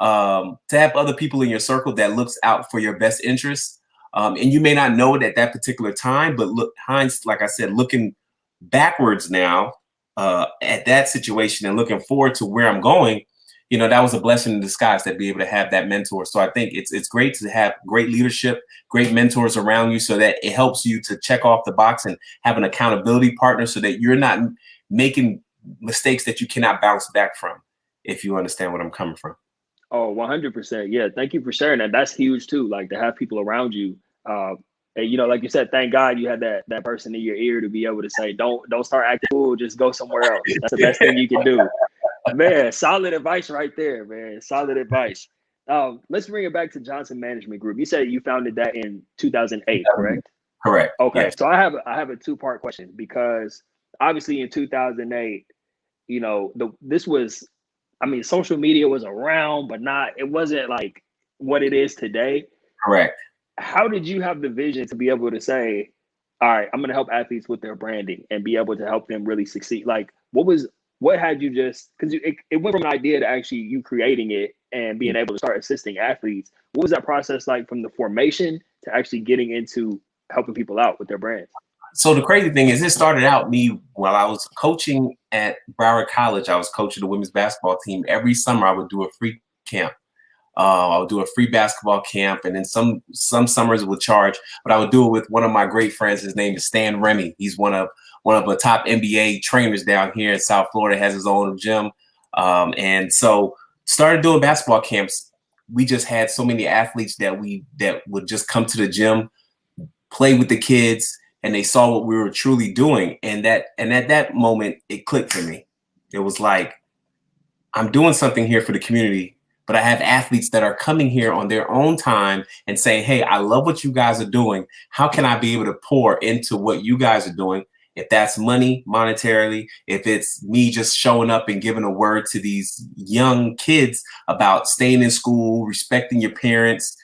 other people in your circle that looks out for your best interests. And you may not know it at that particular time, but like I said, looking backwards now at that situation and looking forward to where I'm going, that was a blessing in disguise to be able to have that mentor. So I think it's great to have great leadership, great mentors around you, so that it helps you to check off the box and have an accountability partner, so that you're not making mistakes that you cannot bounce back from, if you understand what I'm coming from. Oh, 100%. Yeah. Thank you for sharing that. That's huge too. Like, to have people around you. And, like you said, thank God you had that person in your ear to be able to say, don't start acting cool. Just go somewhere else. That's the best thing you can do. Man, solid advice right there, man. Solid advice. Let's bring it back to Johnson Management Group. You said you founded that in 2008, correct? Correct. Okay. Yes. So I have a two-part question, because obviously in 2008, this was, social media was around, but it wasn't like what it is today. Correct. How did you have the vision to be able to say, all right, I'm going to help athletes with their branding and be able to help them really succeed? Like, what had you because it went from an idea to actually you creating it and being able to start assisting athletes. What was that process like, from the formation to actually getting into helping people out with their brands? So the crazy thing is, it started out me while I was coaching at Broward College. I was coaching the women's basketball team. Every summer I would do a free camp. I would do a free basketball camp, and then some summers would charge, but I would do it with one of my great friends. His name is Stan Remy. He's one of the top NBA trainers down here in South Florida, has his own gym. And so started doing basketball camps. We just had so many athletes that would just come to the gym, play with the kids, and they saw what we were truly doing. And at that moment, it clicked for me. It was like, I'm doing something here for the community, but I have athletes that are coming here on their own time and saying, hey, I love what you guys are doing. How can I be able to pour into what you guys are doing? If that's money, monetarily, if it's me just showing up and giving a word to these young kids about staying in school, respecting your parents,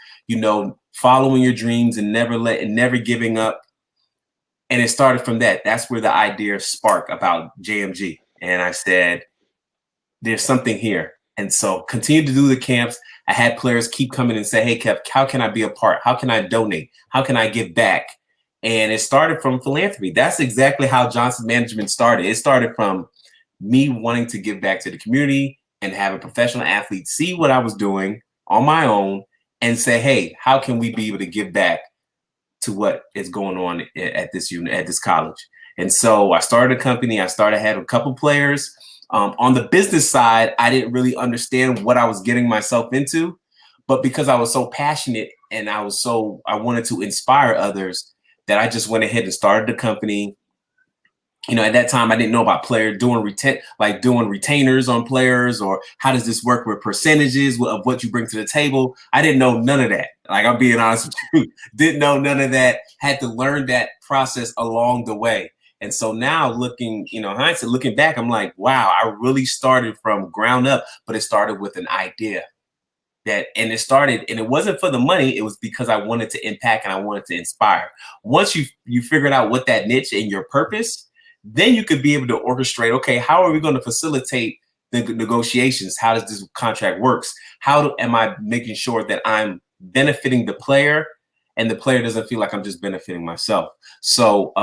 following your dreams and never giving up. And it started from that. That's where the idea sparked about JMG. And I said, there's something here. And so continue to do the camps. I had players keep coming and say, hey, Kev, how can I be a part? How can I donate? How can I give back? And it started from philanthropy. That's exactly how Johnson Management started. It started from me wanting to give back to the community and have a professional athlete see what I was doing on my own and say, hey, how can we be able to give back to what is going on at this college. And so I started a company. I had a couple players. On the business side, I didn't really understand what I was getting myself into, but because I was so passionate and I wanted to inspire others, that I just went ahead and started the company. You know, at that time, I didn't know about doing retainers on players, or how does this work with percentages of what you bring to the table. I didn't know none of that. Like, I'm being honest with you, didn't know none of that. Had to learn that process along the way. And so now looking back, I'm like, wow, I really started from ground up, but it started with an idea. And it wasn't for the money. It was because I wanted to impact and I wanted to inspire. Once you figured out what that niche and your purpose, then you could be able to orchestrate, okay, how are we going to facilitate the negotiations? How does this contract works? Am I making sure that I'm benefiting the player and the player doesn't feel like I'm just benefiting myself? So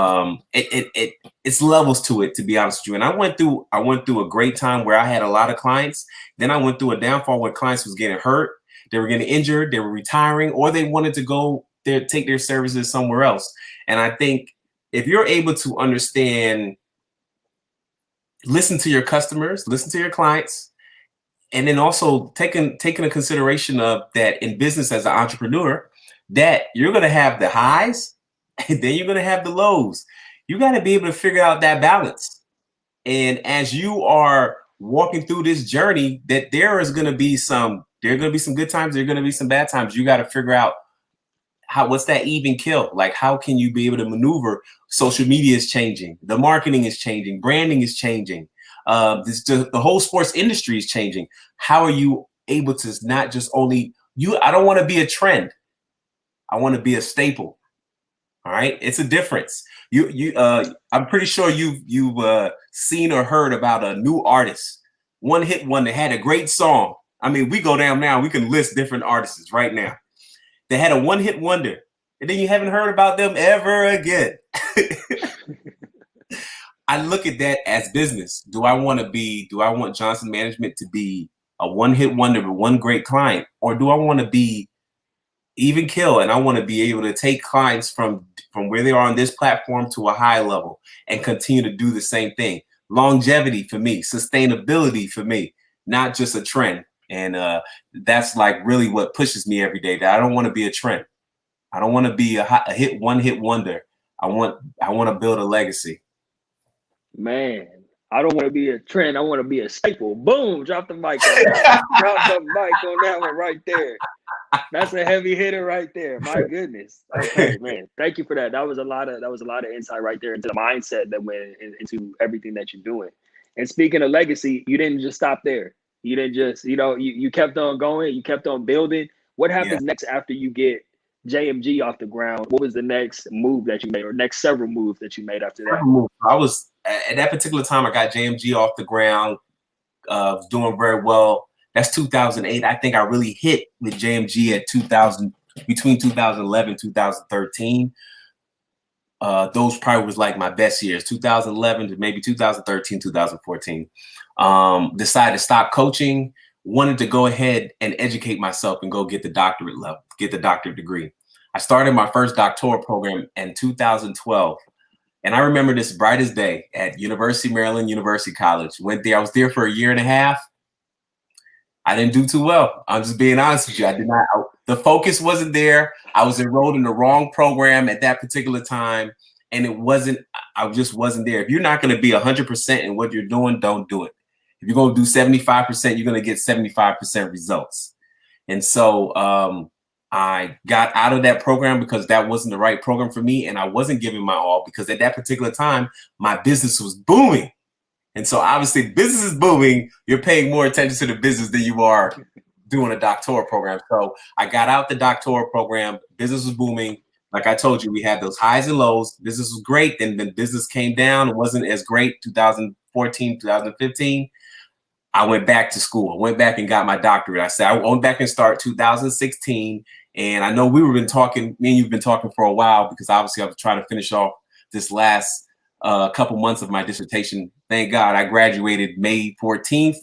it's levels to it, to be honest with you. And I went through a great time where I had a lot of clients. Then I went through a downfall where clients was getting hurt, they were getting injured, they were retiring, or they wanted to go take their services somewhere else. And I think if you're able to understand, listen to your customers, listen to your clients, and then also taking a consideration of that in business as an entrepreneur, that you're going to have the highs and then you're going to have the lows. You got to be able to figure out that balance. And as you are walking through this journey, that there are going to be some good times, there are going to be some bad times. You got to figure out what's that even kill? Like, how can you be able to maneuver? Social media is changing. The marketing is changing. Branding is changing. The whole sports industry is changing. How are you able to not just only I don't want to be a trend. I want to be a staple. All right. It's a difference. I'm pretty sure you've seen or heard about a new artist, one hit wonder, had a great song. I mean, we go down now, we can list different artists right now. They had a one-hit wonder, and then you haven't heard about them ever again. I look at that as business. Do I want Johnson Management to be a one-hit wonder with one great client, or do I want to be even kill, and I want to be able to take clients from where they are on this platform to a high level and continue to do the same thing? Longevity for me, sustainability for me, not just a trend. And that's like really what pushes me every day. That I don't want to be a trend. I don't want to be a one-hit wonder. I want to build a legacy. Man, I don't want to be a trend. I want to be a staple. Boom! Drop the mic on that. Drop the mic on that one right there. That's a heavy hitter right there. My goodness. Okay, man. Thank you for that. That was a lot of insight right there into the mindset that went into everything that you're doing. And speaking of legacy, you didn't just stop there. You didn't just, you kept on going. You kept on building. What happens next after you get JMG off the ground? What was the next move that you made, or next several moves that you made after that? I was at that particular time. I got JMG off the ground, doing very well. That's 2008. I think I really hit with JMG at between 2011 and 2013. Those probably was like my best years, 2011 to maybe 2013, 2014. Decided to stop coaching, wanted to go ahead and educate myself and go get the doctorate level, get the doctorate degree. I started my first doctoral program in 2012. And I remember this bright as day at University of Maryland University College. Went there. I was there for a year and a half. I didn't do too well. I'm just being honest with you. I did not. The focus wasn't there. I was enrolled in the wrong program at that particular time. And I just wasn't there. If you're not going to be 100% in what you're doing, don't do it. If you're going to do 75%, you're going to get 75% results. And so I got out of that program because that wasn't the right program for me. And I wasn't giving my all because at that particular time, my business was booming. And so obviously business is booming. You're paying more attention to the business than you are doing a doctoral program. So I got out the doctoral program. Business was booming. Like I told you, we had those highs and lows. Business was great. Then business came down. It wasn't as great. 2014, 2015. I went back to school. I went back and got my doctorate. I said I went back and start 2016. And I know me and you've been talking for a while because obviously I was trying to finish off this last couple months of my dissertation. Thank God I graduated May 14th.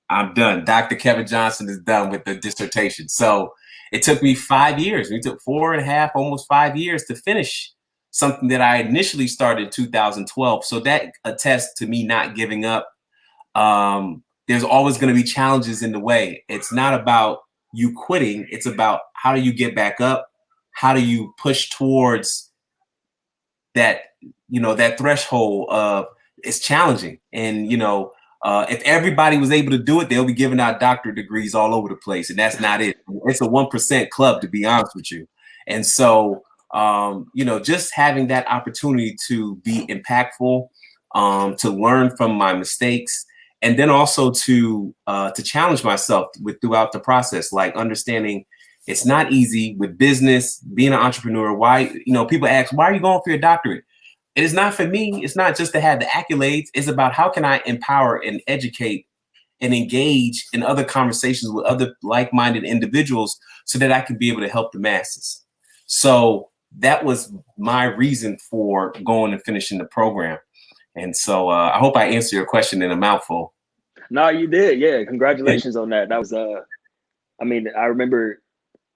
I'm done. Dr. Kevin Johnson is done with the dissertation. So it took me 5 years. It took 4.5, almost 5 years to finish something that I initially started in 2012. So that attests to me not giving up. There's always going to be challenges in the way. It's not about you quitting. It's about how do you get back up? How do you push towards that, that threshold of it's challenging. And, if everybody was able to do it, they'll be giving out doctorate degrees all over the place. And that's not it. It's a 1% club, to be honest with you. And so, just having that opportunity to be impactful, to learn from my mistakes, and then also to challenge myself throughout the process, like understanding it's not easy with business, being an entrepreneur. Why, people ask, why are you going for your doctorate? It is not for me. It's not just to have the accolades. It's about how can I empower and educate and engage in other conversations with other like-minded individuals so that I can be able to help the masses. So that was my reason for going and finishing the program. And so I hope I answered your question in a mouthful. No, you did. Yeah. Congratulations on that. That was, I remember,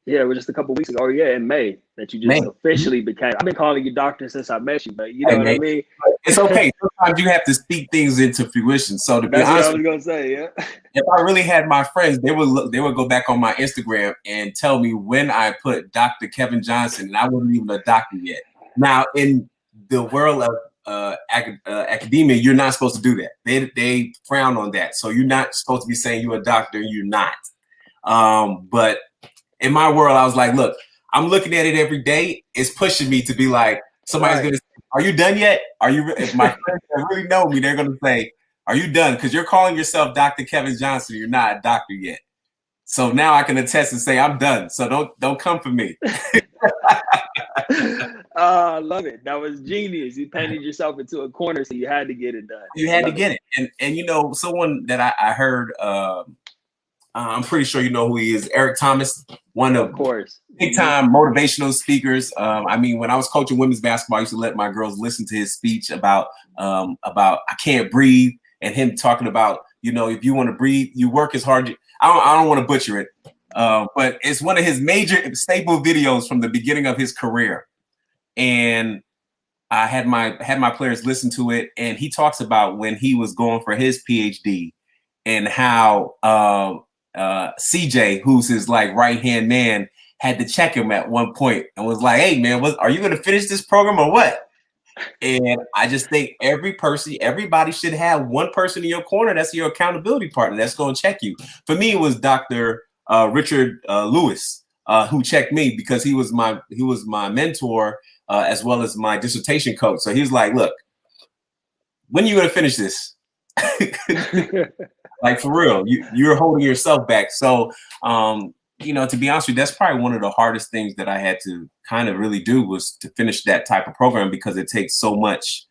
it was just a couple of weeks ago. In May that you just officially became. I've been calling you doctor since I met you, but you know what I mean? It's okay. Sometimes you have to speak things into fruition. So to be honest, what I was going to say, yeah. If I really had my friends, they would go back on my Instagram and tell me when I put Dr. Kevin Johnson, and I wasn't even a doctor yet. Now, in the world of academia, you're not supposed to do that. They frown on that. So you're not supposed to be saying you're a doctor. You're not. But in my world, I was like, look, I'm looking at it every day. It's pushing me to be like, somebody's going to say, are you done yet? If my friends that really know me, they're going to say, are you done? Because you're calling yourself Dr. Kevin Johnson. You're not a doctor yet. So now I can attest and say I'm done. So don't come for me. I love it. That was genius. You painted yourself into a corner, so you had to get it done. You had to get it. And someone that I heard, I'm pretty sure you know who he is, Eric Thomas, one of course, big time motivational speakers. When I was coaching women's basketball, I used to let my girls listen to his speech about I can't breathe, and him talking about, if you want to breathe, you work as hard. I don't want to butcher it, but it's one of his major staple videos from the beginning of his career. And I had my players listen to it, and he talks about when he was going for his PhD and how CJ, who's his right-hand man, had to check him at one point and was like, hey man, are you going to finish this program or what? And I just think everybody should have one person in your corner that's your accountability partner that's going to check you. For me, it was Dr. Richard Lewis, who checked me because he was my mentor as well as my dissertation coach. So he was like, look, when are you going to finish this? Like for real, you're holding yourself back. So, to be honest with you, that's probably one of the hardest things that I had to kind of really do was to finish that type of program, because it takes so much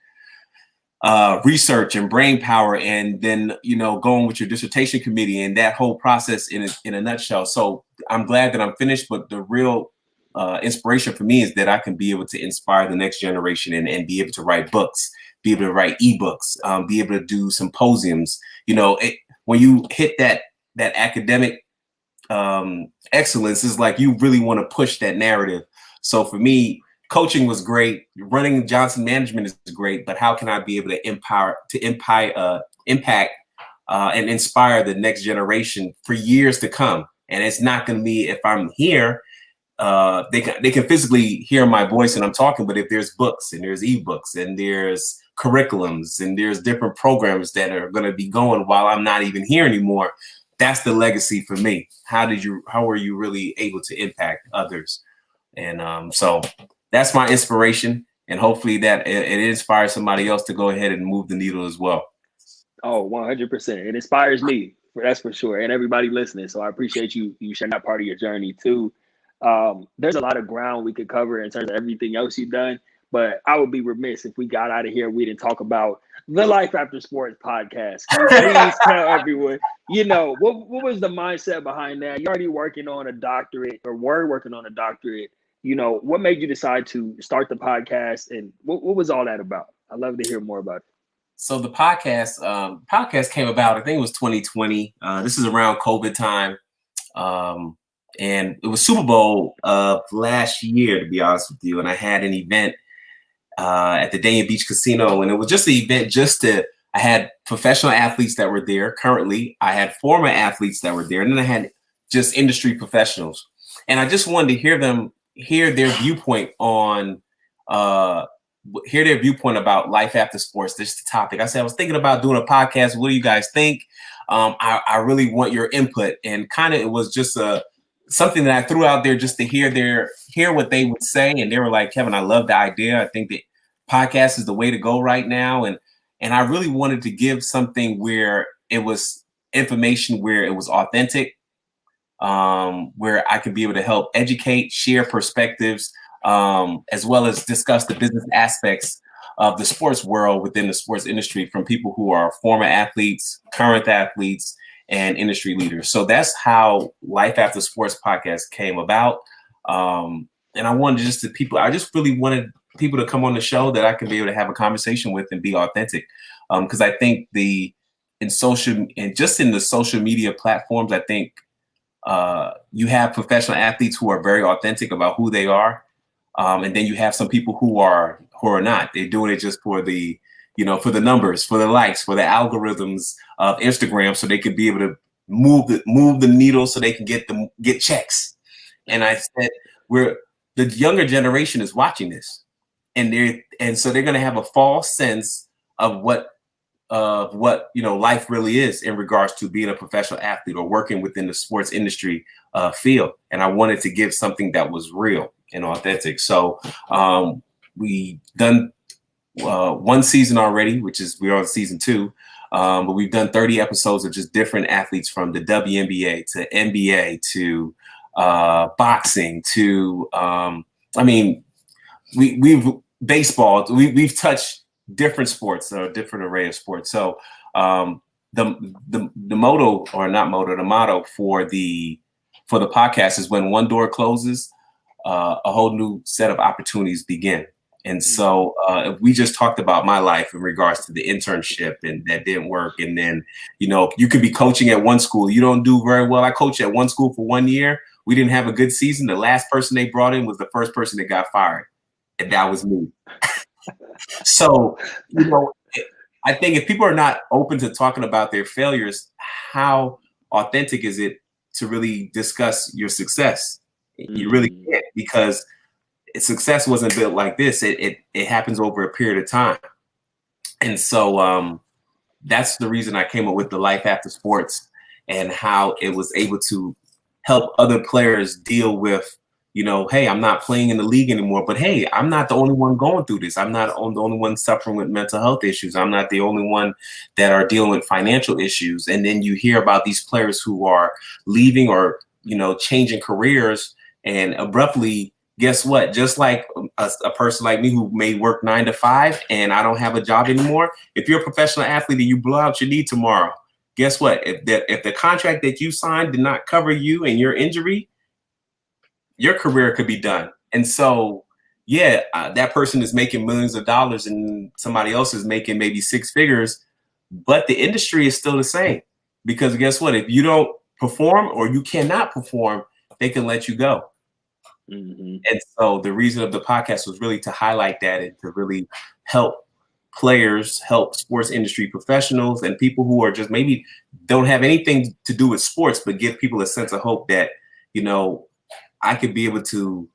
research and brain power, and then, going with your dissertation committee and that whole process in a nutshell. So I'm glad that I'm finished, but the real inspiration for me is that I can be able to inspire the next generation and be able to write books, be able to write ebooks, be able to do symposiums. When you hit that academic excellence, is like you really want to push that narrative. So for me, coaching was great. Running Johnson Management is great, but how can I be able to impact and inspire the next generation for years to come? And it's not going to be if I'm here. They can physically hear my voice and I'm talking, but if there's books and there's ebooks and there's curriculums and there's different programs that are going to be going while I'm not even here anymore, that's the legacy for me. How were you really able to impact others? And so that's my inspiration, and hopefully that it inspires somebody else to go ahead and move the needle as well. Oh, 100%. It inspires me, that's for sure, and everybody listening. So I appreciate you sharing that part of your journey too. There's a lot of ground we could cover in terms of everything else you've done, but I would be remiss if we got out of here we didn't talk about the Life After Sports podcast. Can you please tell everyone, what was the mindset behind that? You're already working on a doctorate, or were working on a doctorate. What made you decide to start the podcast, and what was all that about? I'd love to hear more about it. So the podcast came about, I think it was 2020. This is around COVID time. And it was Super Bowl of last year, to be honest with you. And I had an event at the Dania Beach Casino, and it was just an event I had professional athletes that were there currently. I had former athletes that were there, and then I had just industry professionals. And I just wanted to hear their viewpoint on, about life after sports. This is the topic. I said, I was thinking about doing a podcast. What do you guys think? I really want your input. And kind of, it was just something that I threw out there just to hear what they would say. And they were like, Kevin, I love the idea. I think that podcast is the way to go right now. And I really wanted to give something where it was information, where it was authentic, where I could be able to help educate, share perspectives, as well as discuss the business aspects of the sports world within the sports industry from people who are former athletes, current athletes, and industry leaders. So that's how Life After Sports podcast came about. And I wanted I just really wanted people to come on the show that I can be able to have a conversation with and be authentic. Because I think in the social media platforms, I think you have professional athletes who are very authentic about who they are. And then you have some people who are not. They're doing it just for the numbers, for the likes, for the algorithms of Instagram, so they could be able to move the needle so they can get checks. And I said, the younger generation is watching this, and so they're going to have a false sense of what life really is in regards to being a professional athlete or working within the sports industry field. And I wanted to give something that was real and authentic. So we done one season already, we're on season 2. But we've done 30 episodes of just different athletes, from the WNBA to NBA to boxing to we've baseball. We've touched different sports, or a different array of sports. So the motto for the podcast is, when one door closes, a whole new set of opportunities begin. And so we just talked about my life in regards to the internship, and that didn't work. And then, you could be coaching at one school. You don't do very well. I coached at one school for 1 year. We didn't have a good season. The last person they brought in was the first person that got fired. And that was me. So, I think if people are not open to talking about their failures, how authentic is it to really discuss your success? You really can't, because success wasn't built like this. It happens over a period of time. And so that's the reason I came up with the Life After Sports, and how it was able to help other players deal with, hey, I'm not playing in the league anymore, but hey, I'm not the only one going through this. I'm not the only one suffering with mental health issues. I'm not the only one that are dealing with financial issues. And then you hear about these players who are leaving or, changing careers, and abruptly, guess what? Just like a person like me who may work 9 to 5 and I don't have a job anymore. If you're a professional athlete and you blow out your knee tomorrow, guess what? If the contract that you signed did not cover you and your injury, your career could be done. And so, that person is making millions of dollars and somebody else is making maybe 6 figures, but the industry is still the same. Because guess what? If you don't perform, or you cannot perform, they can let you go. Mm-hmm. And so the reason of the podcast was really to highlight that, and to really help players, help sports industry professionals, and people who are just maybe don't have anything to do with sports, but give people a sense of hope that, I could be able to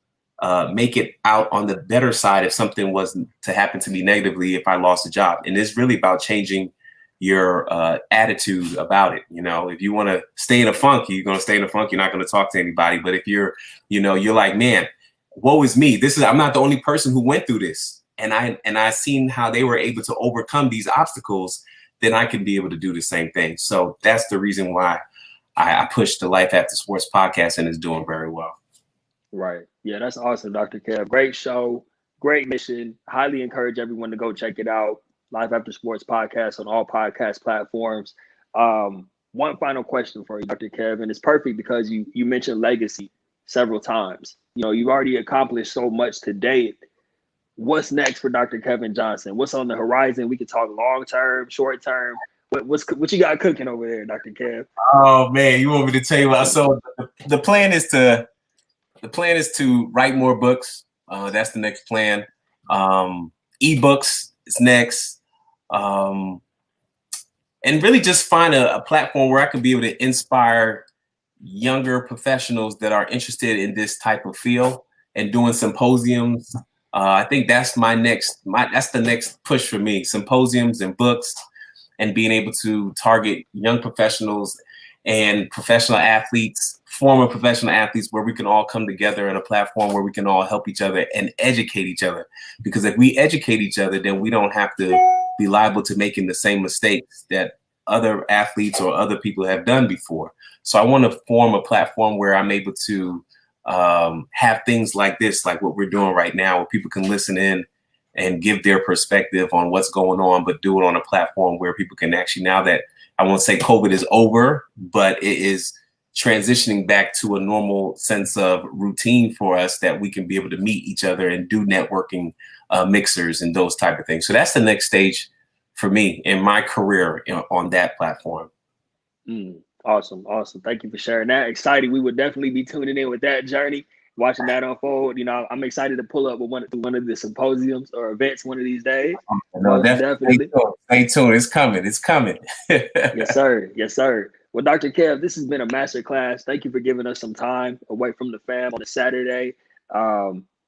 make it out on the better side if something was to happen to me negatively, if I lost a job. And it's really about changing your attitude about it. If you want to stay in a funk, you're going to stay in a funk. You're not going to talk to anybody. But if you're like, man, woe is me. I'm not the only person who went through this. And I seen how they were able to overcome these obstacles, then I can be able to do the same thing. So that's the reason why I pushed the Life After Sports podcast, and it's doing very well. Right. Yeah, that's awesome, Dr. Kev. Great show, great mission. Highly encourage everyone to go check it out. Life After Sports podcast on all podcast platforms. One final question for you, Dr. Kev, and it's perfect because you mentioned legacy several times. You've already accomplished so much to date. What's next for Dr. Kevin Johnson? What's on the horizon? We could talk long term, short term. What you got cooking over there, Dr. Kev? Oh man, you want me to tell you what? So the plan is to write more books. That's the next plan. Ebooks is next. And really just find a platform where I can be able to inspire younger professionals that are interested in this type of field and doing symposiums. I think that's that's the next push for me, symposiums and books, and being able to target young professionals and professional athletes, former professional athletes, where we can all come together in a platform where we can all help each other and educate each other. Because if we educate each other, then we don't have to be liable to making the same mistakes that other athletes or other people have done before. So I want to form a platform where I'm able to have things like this, like what we're doing right now, where people can listen in and give their perspective on what's going on, but do it on a platform where people can actually, now that I won't say COVID is over, but it is transitioning back to a normal sense of routine for us, that we can be able to meet each other and do networking mixers and those type of things. So that's the next stage for me in my career on that platform. Awesome. Thank you for sharing that. Excited. We would definitely be tuning in with that journey, watching that unfold. You know, I'm excited to pull up with one of the symposiums or events one of these days. No, definitely. Stay tuned. It's coming. Yes, sir. Well, Dr. Kev, this has been a master class. Thank you for giving us some time away from the fam on a Saturday.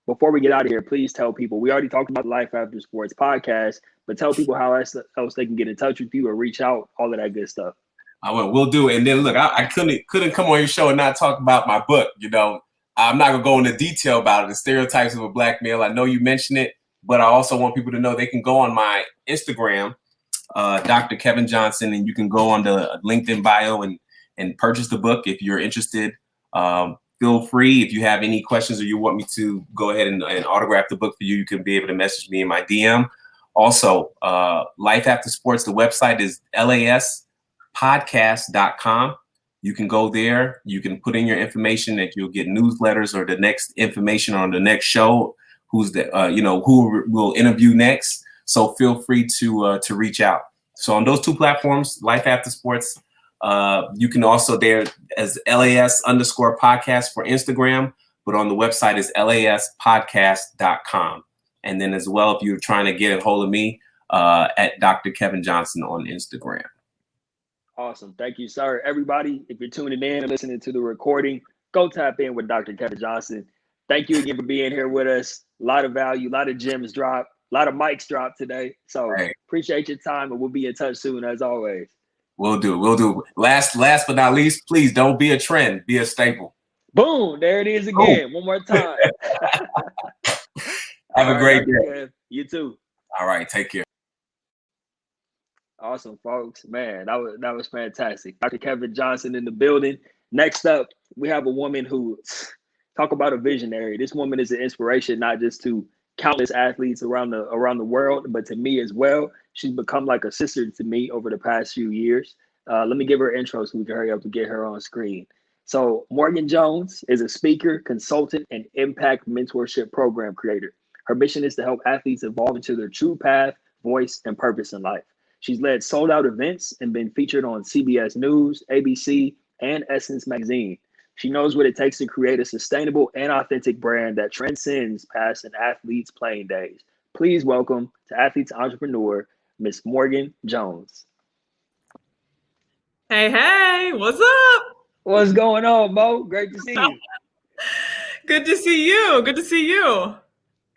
Before we get out of here, please tell people, we already talked about the Life After Sports podcast, but tell people how else they can get in touch with you or reach out, all of that good stuff. We'll do it. And then look, I couldn't come on your show and not talk about my book. You know, I'm not gonna go into detail about it, the stereotypes of a black male. I know you mentioned it, but I also want people to know they can go on my Instagram, Dr. Kevin Johnson, and you can go on the LinkedIn bio and purchase the book if you're interested. Feel free, if you have any questions or you want me to go ahead and autograph the book for you, you can be able to message me in my DM. Also, Life After Sports, the website is laspodcast.com. You can go there. You can put in your information that you'll get newsletters or the next information on the next show, who will interview next. So feel free to reach out. So on those two platforms, Life After Sports, you can also there as LAS_podcast for Instagram, but on the website is laspodcast.com. And then as well, if you're trying to get a hold of me, at Dr. Kevin Johnson on Instagram. Awesome. Thank you, sir. Everybody, if you're tuning in and listening to the recording, go tap in with Dr. Kevin Johnson. Thank you again for being here with us. A lot of value, a lot of gems dropped, a lot of mics dropped today. So appreciate your time, and we'll be in touch soon as always. We'll do. Last but not least, please don't be a trend, be a staple. Boom. There it is again. Boom. One more time. Have a great day. Kev. You too. All right. Take care. Awesome, folks. Man, that was fantastic. Dr. Kevin Johnson in the building. Next up, we have a woman who, talk about a visionary. This woman is an inspiration, not just to countless athletes around the world, but to me as well. She's become like a sister to me over the past few years. Let me give her an intro so we can hurry up to get her on screen. So Morgan Jones is a speaker, consultant, and impact mentorship program creator. Her mission is to help athletes evolve into their true path, voice, and purpose in life. She's led sold-out events and been featured on CBS News, ABC, and Essence Magazine. She knows what it takes to create a sustainable and authentic brand that transcends past an athlete's playing days. Please welcome to Athletes Entrepreneur, Miss Morgan Jones. Hey, what's up? What's going on, Mo? Great to see you. Good to see you.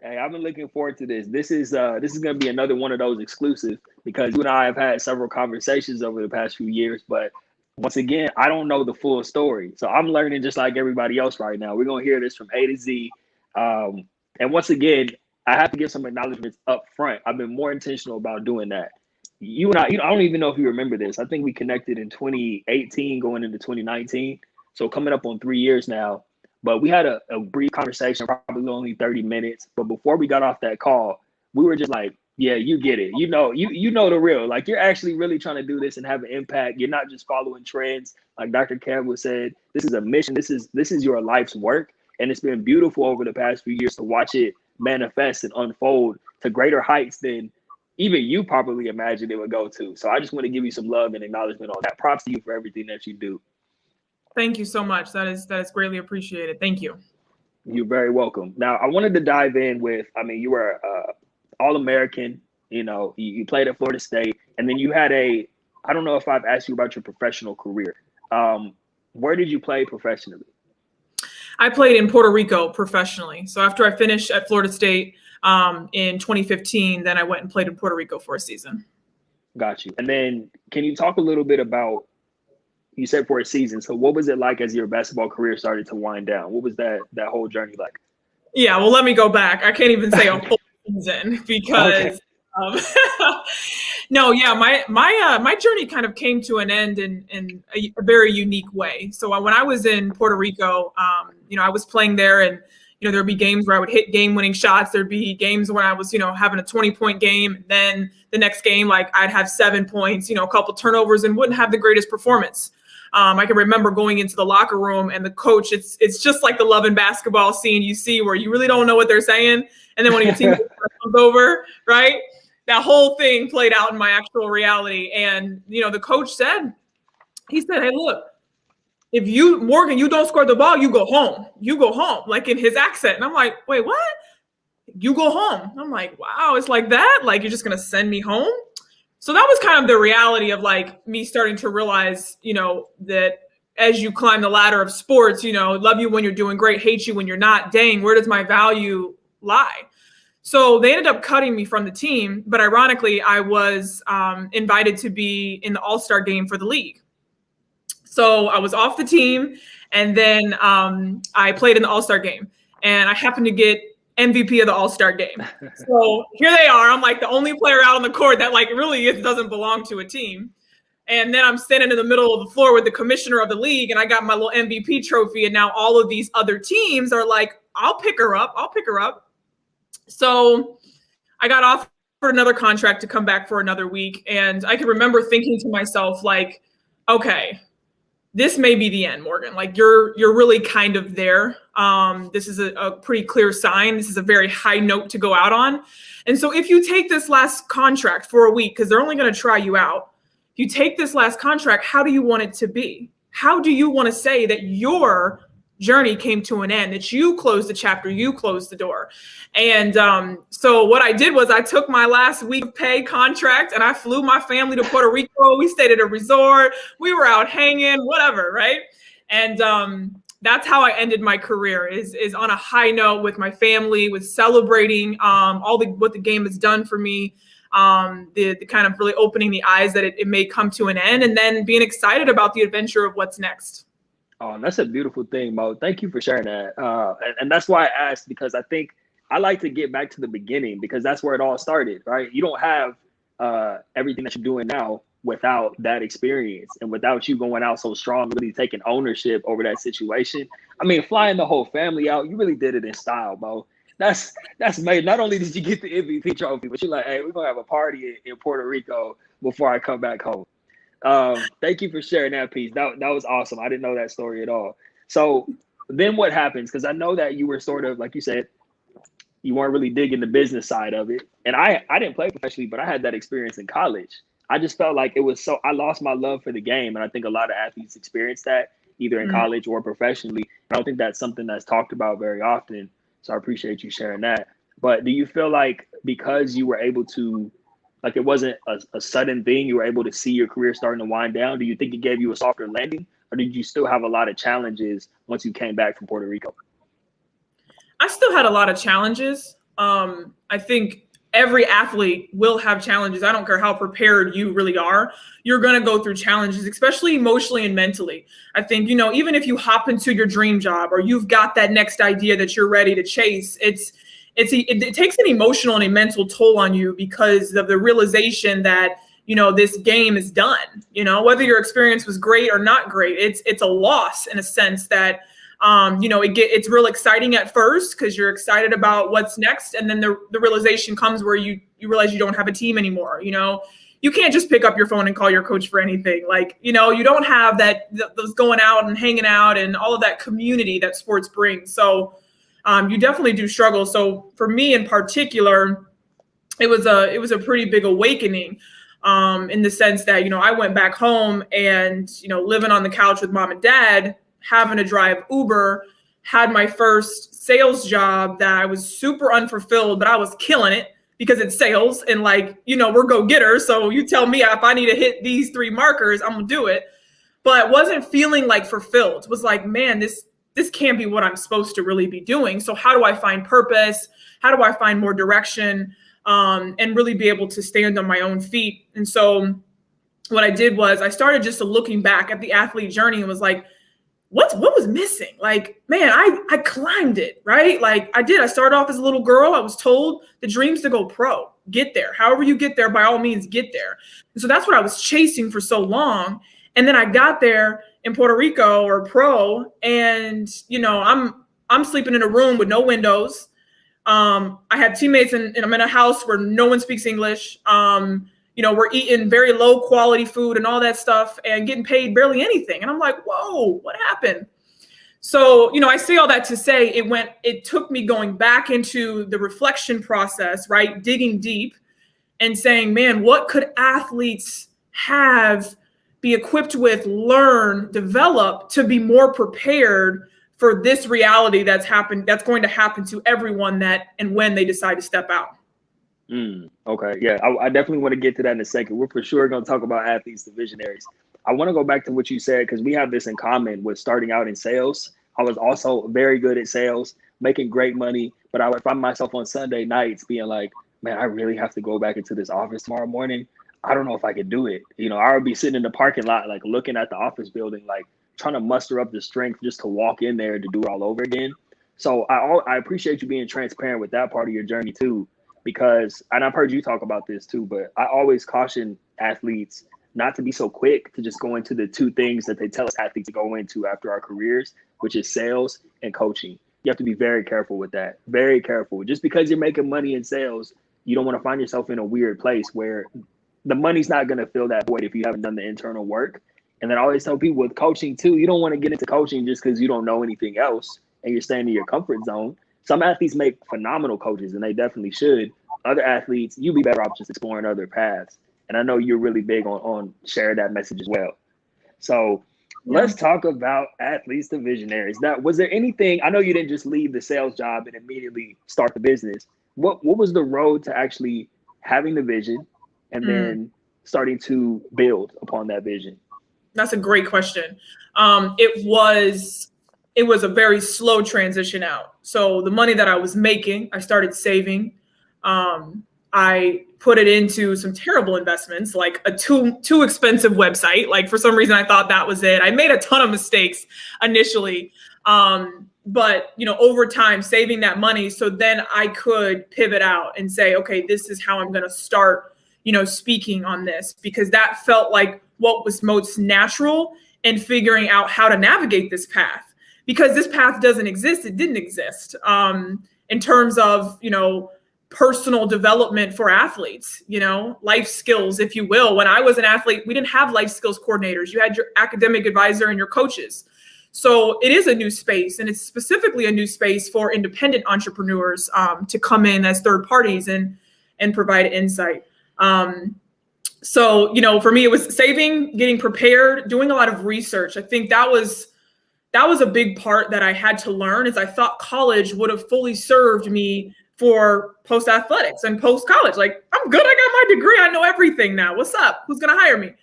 Hey, I've been looking forward to this. This is going to be another one of those exclusive, because you and I have had several conversations over the past few years. But once again, I don't know the full story. So I'm learning just like everybody else right now. We're going to hear this from A to Z. And once again, I have to give some acknowledgments up front. I've been more intentional about doing that. You and I don't even know if you remember this. I think we connected in 2018 going into 2019. So coming up on 3 years now. But we had a brief conversation, probably only 30 minutes. But before we got off that call, we were just like, yeah, you get it. You know the real. Like, you're actually really trying to do this and have an impact. You're not just following trends. Like Dr. Kev said, this is a mission. This is your life's work. And it's been beautiful over the past few years to watch it manifest and unfold to greater heights than even you probably imagined it would go to. So I just want to give you some love and acknowledgement on that. Props to you for everything that you do. Thank you so much. That is greatly appreciated. Thank you. You're very welcome. Now, I wanted to dive in with, I mean, you were All-American, you played at Florida State, and then you had I don't know if I've asked you about your professional career. Where did you play professionally? I played in Puerto Rico professionally. So after I finished at Florida State in 2015, then I went and played in Puerto Rico for a season. Got you. And then can you talk a little bit about, you said for a season, so what was it like as your basketball career started to wind down? What was that whole journey like? Yeah, well, let me go back. I can't even say a whole season because no, yeah, my journey kind of came to an end in a very unique way. So when I was in Puerto Rico, I was playing there, and there'd be games where I would hit game-winning shots. There'd be games when I was having a 20-point game. And then the next game, like I'd have 7 points, a couple turnovers, and wouldn't have the greatest performance. I can remember going into the locker room, and the coach, it's just like the Love and Basketball scene you see where you really don't know what they're saying. And then when your team comes over, right? That whole thing played out in my actual reality. And, the coach said, he said, hey, look, if Morgan, you don't score the ball, you go home. You go home, like in his accent. And I'm like, wait, what? You go home. I'm like, wow, it's like that? Like, you're just going to send me home? So that was kind of the reality of like me starting to realize, that as you climb the ladder of sports, love you when you're doing great, hate you when you're not. Dang, where does my value lie? So they ended up cutting me from the team. But ironically, I was invited to be in the All-Star game for the league. So I was off the team, and then I played in the All-Star game, and I happened to get MVP of the All-Star game. So here they are. I'm like the only player out on the court that like really doesn't belong to a team. And then I'm standing in the middle of the floor with the commissioner of the league, and I got my little MVP trophy. And now all of these other teams are like, I'll pick her up. So I got offered another contract to come back for another week. And I can remember thinking to myself, like, okay, this may be the end, Morgan. Like you're really kind of there. This is a pretty clear sign. This is a very high note to go out on. And so if you take this last contract for a week, because they're only going to try you out, if you take this last contract, how do you want it to be? How do you want to say that your journey came to an end, that you closed the chapter, you closed the door? And so what I did was I took my last week of pay contract and I flew my family to Puerto Rico. We stayed at a resort. We were out hanging, whatever, right? And that's how I ended my career, is on a high note with my family, with celebrating what the game has done for me, the kind of really opening the eyes that it may come to an end, and then being excited about the adventure of what's next. Oh, that's a beautiful thing, Mo. Thank you for sharing that. And that's why I asked, because I think I like to get back to the beginning, because that's where it all started, right? You don't have everything that you're doing now without that experience and without you going out so strong, really taking ownership over that situation. I mean, flying the whole family out, you really did it in style, Mo. That's amazing. Not only did you get the MVP trophy, but you're like, hey, we're going to have a party in Puerto Rico before I come back home. Thank you for sharing that piece. That was awesome. I didn't know that story at all. So then what happens? Because I know that you were sort of, like you said, you weren't really digging the business side of it. And I didn't play professionally, but I had that experience in college. I just felt like I lost my love for the game. And I think a lot of athletes experience that either in college or professionally. I don't think that's something that's talked about very often. So I appreciate you sharing that. But do you feel like because you were able to, like it wasn't a sudden thing, you were able to see your career starting to wind down? Do you think it gave you a softer landing, or did you still have a lot of challenges once you came back from Puerto Rico? I still had a lot of challenges. I think every athlete will have challenges. I don't care how prepared you really are. You're going to go through challenges, especially emotionally and mentally. I think, even if you hop into your dream job or you've got that next idea that you're ready to chase, it takes an emotional and a mental toll on you because of the realization that, this game is done. Whether your experience was great or not great, it's a loss in a sense that, it's real exciting at first because you're excited about what's next. And then the realization comes where you realize you don't have a team anymore. You can't just pick up your phone and call your coach for anything. Like, you don't have those going out and hanging out and all of that community that sports brings. So you definitely do struggle. So for me in particular, it was a pretty big awakening, in the sense that, I went back home and, living on the couch with mom and dad, having to drive Uber, had my first sales job that I was super unfulfilled, but I was killing it because it's sales and we're go-getters. So you tell me if I need to hit these 3 markers, I'm gonna do it. But wasn't feeling fulfilled. Was like, man, this can't be what I'm supposed to really be doing. So how do I find purpose? How do I find more direction? And really be able to stand on my own feet. And so what I did was I started just looking back at the athlete journey and was like, what was missing? Man, I climbed it, right? I started off as a little girl. I was told the dream's to go pro, get there. However you get there, by all means, get there. And so that's what I was chasing for so long. And then I got there in Puerto Rico or pro, and, I'm sleeping in a room with no windows. I have teammates and I'm in a house where no one speaks English. We're eating very low quality food and all that stuff and getting paid barely anything. And I'm like, whoa, what happened? So, I say all that to say it took me going back into the reflection process, right? Digging deep and saying, man, what could athletes be equipped with, learn, develop to be more prepared for this reality that's going to happen to everyone that and when they decide to step out. Okay. Yeah, I definitely want to get to that in a second. We're for sure going to talk about athletes to visionaries. I want to go back to what you said, because we have this in common with starting out in sales. I was also very good at sales, making great money, but I would find myself on Sunday nights being like, man, I really have to go back into this office tomorrow morning. I don't know if I could do it. I would be sitting in the parking lot, looking at the office building, trying to muster up the strength just to walk in there to do it all over again. So I appreciate you being transparent with that part of your journey too, because, and I've heard you talk about this too, but I always caution athletes not to be so quick to just go into the 2 things that they tell us athletes to go into after our careers, which is sales and coaching. You have to be very careful with that. Very careful. Just because you're making money in sales, you don't want to find yourself in a weird place where the money's not going to fill that void if you haven't done the internal work. And then I always tell people with coaching too, you don't want to get into coaching just because you don't know anything else and you're staying in your comfort zone. Some athletes make phenomenal coaches, and they definitely should. Other athletes, you'd be better off just exploring other paths. And I know you're really big on sharing that message as well. So let's talk about athletes to visionaries. Now, was there anything, I know you didn't just leave the sales job and immediately start the business. What was the road to actually having the vision and then starting to build upon that vision? That's a great question. It was a very slow transition out. So the money that I was making, I started saving. I put it into some terrible investments, like a too expensive website. For some reason, I thought that was it. I made a ton of mistakes initially. But, over time, saving that money. So then I could pivot out and say, okay, this is how I'm going to start, speaking on this, because that felt like what was most natural in figuring out how to navigate this path, because this path doesn't exist. It didn't exist in terms of, personal development for athletes, life skills, if you will. When I was an athlete, we didn't have life skills coordinators. You had your academic advisor and your coaches. So it is a new space, and it's specifically a new space for independent entrepreneurs to come in as third parties and provide insight. So, for me, it was saving, getting prepared, doing a lot of research. I think that was a big part that I had to learn, is I thought college would have fully served me for post athletics and post college. I'm good. I got my degree. I know everything now. What's up? Who's going to hire me?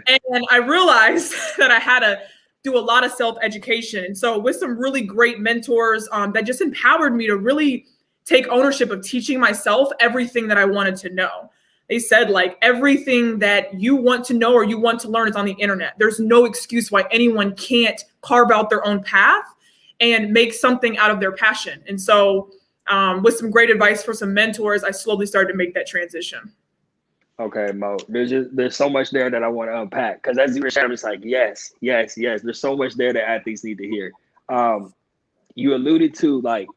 And I realized that I had to do a lot of self-education. And so with some really great mentors that just empowered me to really take ownership of teaching myself everything that I wanted to know. They said, everything that you want to know or you want to learn is on the internet. There's no excuse why anyone can't carve out their own path and make something out of their passion. And so with some great advice from some mentors, I slowly started to make that transition. Okay, Mo, there's so much there that I want to unpack, because as you were sharing, it's yes. There's so much there that athletes need to hear. You alluded to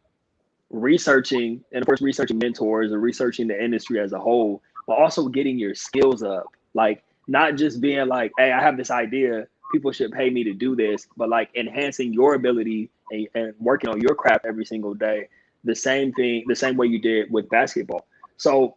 researching, and of course, researching mentors or researching the industry as a whole, but also getting your skills up. Not just being hey, I have this idea, people should pay me to do this, but enhancing your ability and working on your craft every single day. The same way you did with basketball. So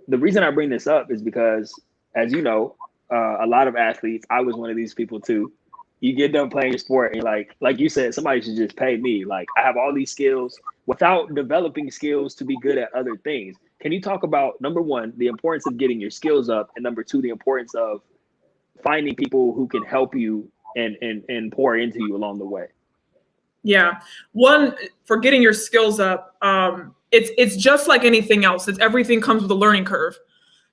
the reason I bring this up is because, as you know, a lot of athletes, I was one of these people too. You get done playing your sport and like you said, somebody should just pay me. Like I have all these skills without developing skills to be good at other things. Can you talk about, number one, the importance of getting your skills up, and number two, the importance of finding people who can help you and pour into you along the way? Yeah. One, for getting your skills up, it's just like anything else. Everything comes with a learning curve.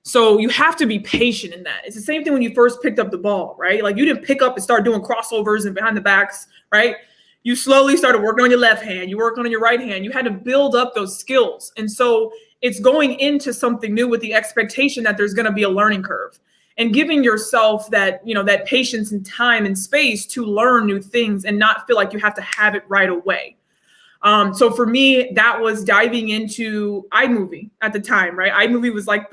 So you have to be patient in that. It's the same thing when you first picked up the ball, right? Like you didn't pick up and start doing crossovers and behind the backs, right? You slowly started working on your left hand, you worked on your right hand. You had to build up those skills. And so it's going into something new with the expectation that there's going to be a learning curve, and giving yourself that, that patience and time and space to learn new things and not feel like you have to have it right away. So for me, that was diving into iMovie at the time, right? iMovie was like